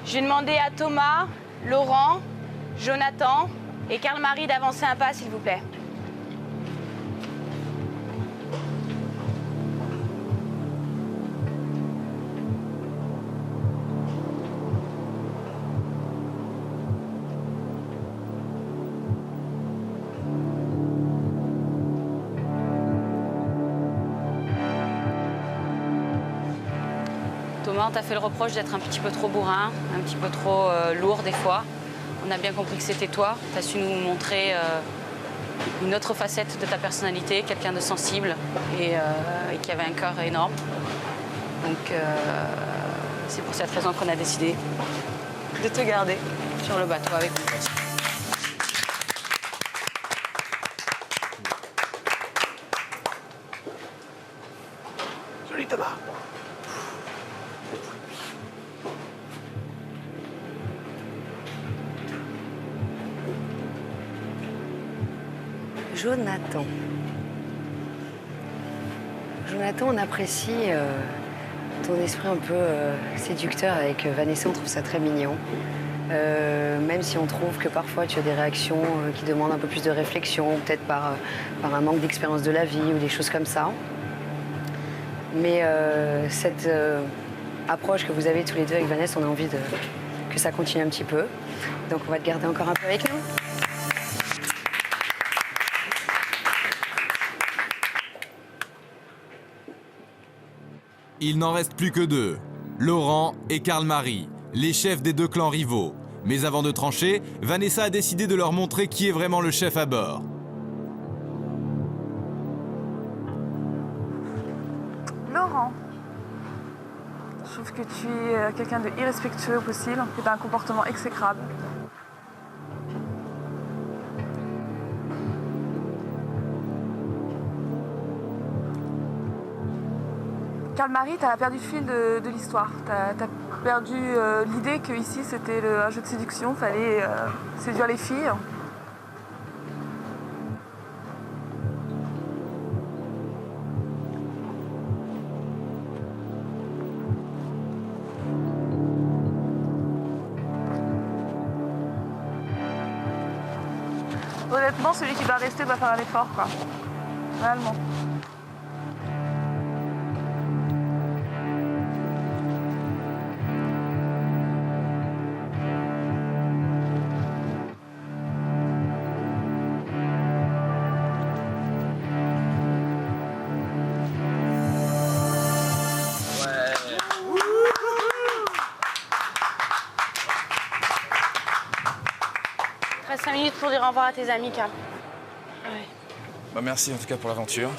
Speaker 4: Je vais demander à Thomas, Laurent, Jonathan et Karl-Marie d'avancer un pas, s'il vous plaît.
Speaker 10: Thomas, on t'a fait le reproche d'être un petit peu trop bourrin, un petit peu trop lourd des fois. On a bien compris que c'était toi. Tu as su nous montrer une autre facette de ta personnalité, quelqu'un de sensible et qui avait un cœur énorme. Donc c'est pour cette raison qu'on a décidé de te garder sur le bateau avec nous.
Speaker 13: Joli Thomas.
Speaker 9: Jonathan. Jonathan, on apprécie ton esprit un peu séducteur avec Vanessa, on trouve ça très mignon. Même si on trouve que parfois tu as des réactions qui demandent un peu plus de réflexion, peut-être par un manque d'expérience de la vie ou des choses comme ça. Mais cette approche que vous avez tous les deux avec Vanessa, on a envie que ça continue un petit peu. Donc on va te garder encore un peu avec nous.
Speaker 1: Il n'en reste plus que deux, Laurent et Karl-Marie, les chefs des deux clans rivaux. Mais avant de trancher, Vanessa a décidé de leur montrer qui est vraiment le chef à bord.
Speaker 7: Laurent, je trouve que tu es quelqu'un de irrespectueux au possible, que tu as un comportement exécrable. Karl-Marie, tu as perdu le fil de l'histoire. Tu as perdu l'idée que ici c'était un jeu de séduction, il fallait séduire les filles. Honnêtement, celui qui va rester doit faire un effort, quoi. Réellement.
Speaker 4: Il reste 5 minutes pour dire au revoir à tes amis, Karl.
Speaker 11: Bah merci en tout cas pour l'aventure.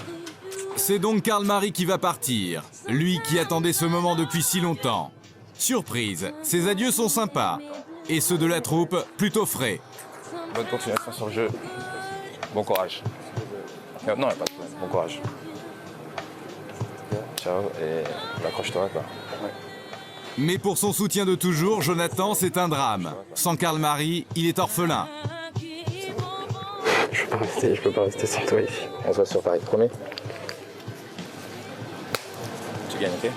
Speaker 1: C'est donc Karl-Marie qui va partir, lui qui attendait ce moment depuis si longtemps. Surprise, ses adieux sont sympas, et ceux de la troupe plutôt frais.
Speaker 11: Bonne continuation sur le jeu. Bon courage. Non, il n'y a pas de problème. Bon courage. Ciao et accroche-toi quoi.
Speaker 1: Mais pour son soutien de toujours, Jonathan, c'est un drame. Sans Karl-Marie, il est orphelin.
Speaker 11: Je peux pas rester sans toi ici. On se voit sur Paris, promis? Tu gagnes, ok?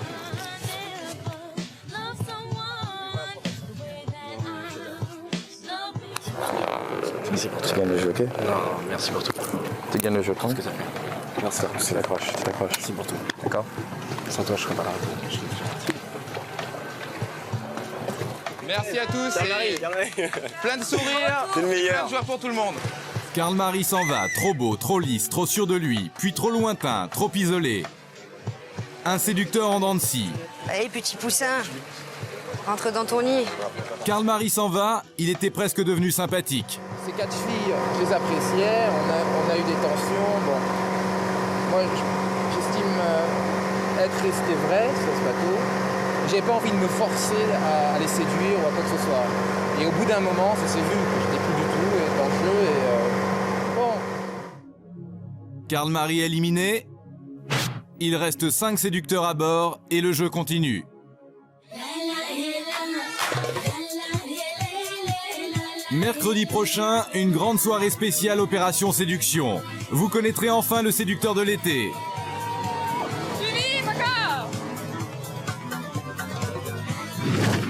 Speaker 11: Merci pour tout. Tu gagnes le jeu, ok? Non, merci pour tout. Tu gagnes le jeu, prends ce que ça fait. Merci, tu t'accroches, tu t'accroches. Merci pour tout. D'accord? Sans toi, je serais pas là.
Speaker 17: Merci à tous et plein de sourires,
Speaker 14: T'es le meilleur.
Speaker 17: plein de joie pour tout le monde.
Speaker 1: Karl-Marie s'en va, trop beau, trop lisse, trop sûr de lui, puis trop lointain, trop isolé. Un séducteur en dents de scie.
Speaker 9: Allez, petit poussin, rentre dans ton nid.
Speaker 1: Karl-Marie s'en va, il était presque devenu sympathique.
Speaker 17: Ces 4 filles, je les appréciais, on a eu des tensions. Bon, moi j'estime être resté vrai sur ce bateau. j'avais pas envie de me forcer à les séduire ou à quoi que ce soit. Et au bout d'un moment, ça s'est vu que j'étais plus du tout dans le jeu et bon.
Speaker 1: Karl-Marie éliminé. Il reste 5 séducteurs à bord et le jeu continue. Mercredi prochain, une grande soirée spéciale Opération Séduction. Vous connaîtrez enfin le séducteur de l'été.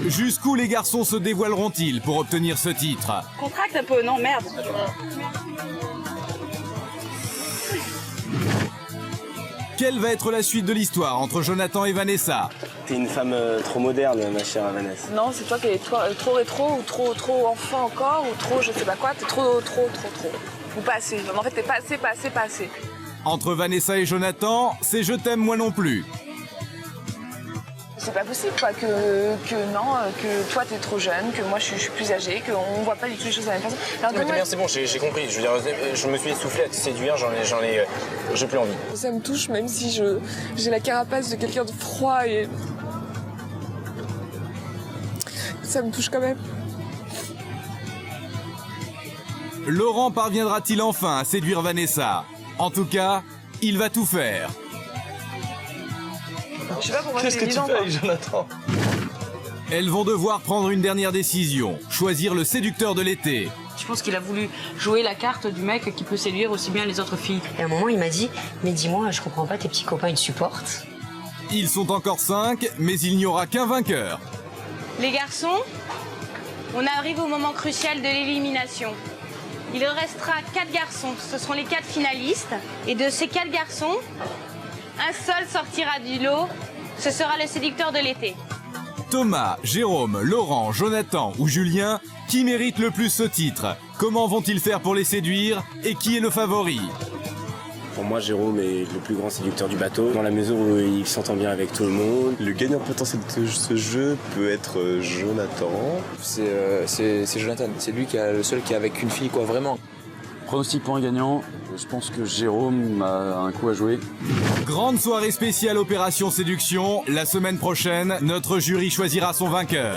Speaker 1: Jusqu'où les garçons se dévoileront-ils pour obtenir ce titre?
Speaker 10: Contracte un peu, non, merde.
Speaker 1: Quelle va être la suite de l'histoire entre Jonathan et Vanessa?
Speaker 3: T'es une femme trop moderne, ma chère Vanessa.
Speaker 7: Non, c'est toi qui es trop rétro ou trop enfant encore ou trop je sais pas quoi, t'es trop. Ou pas assez. En fait, t'es pas assez.
Speaker 1: Entre Vanessa et Jonathan, c'est je t'aime moi non plus.
Speaker 7: C'est pas possible quoi, que toi t'es trop jeune, que moi je suis plus âgée, qu'on voit pas du tout les choses de la même façon. Alors,
Speaker 13: Non, mais bien, c'est bon, j'ai compris. Je veux dire, je me suis essoufflé à te séduire, j'ai plus envie.
Speaker 7: Ça me touche même si j'ai la carapace de quelqu'un de froid et... Ça me touche quand même.
Speaker 1: Laurent parviendra-t-il enfin à séduire Vanessa? En tout cas, il va tout faire.
Speaker 7: Je sais pas pourquoi
Speaker 2: Qu'est-ce que tu fais avec Jonathan?
Speaker 1: Elles vont devoir prendre une dernière décision, choisir le séducteur de l'été.
Speaker 10: Je pense qu'il a voulu jouer la carte du mec qui peut séduire aussi bien les autres filles.
Speaker 9: Et à un moment, il m'a dit, mais dis-moi, je comprends pas, tes petits copains, ils te supportent?
Speaker 1: Ils sont encore 5, mais il n'y aura qu'un vainqueur.
Speaker 4: Les garçons, on arrive au moment crucial de l'élimination. Il restera 4 garçons, ce seront les 4 finalistes. Et de ces 4 garçons, un seul sortira du lot, ce sera le séducteur de l'été.
Speaker 1: Thomas, Jérôme, Laurent, Jonathan ou Julien, qui mérite le plus ce titre? Comment vont-ils faire pour les séduire? Et qui est le favori?
Speaker 3: Pour moi, Jérôme est le plus grand séducteur du bateau, dans la mesure où il s'entend bien avec tout le monde.
Speaker 14: Le gagnant potentiel de ce jeu peut être Jonathan.
Speaker 11: C'est Jonathan, c'est lui le seul qui est avec une fille, quoi, vraiment.
Speaker 6: Pronostic pour un gagnant, je pense que Jérôme a un coup à jouer.
Speaker 1: Grande soirée spéciale Opération Séduction. La semaine prochaine, notre jury choisira son vainqueur.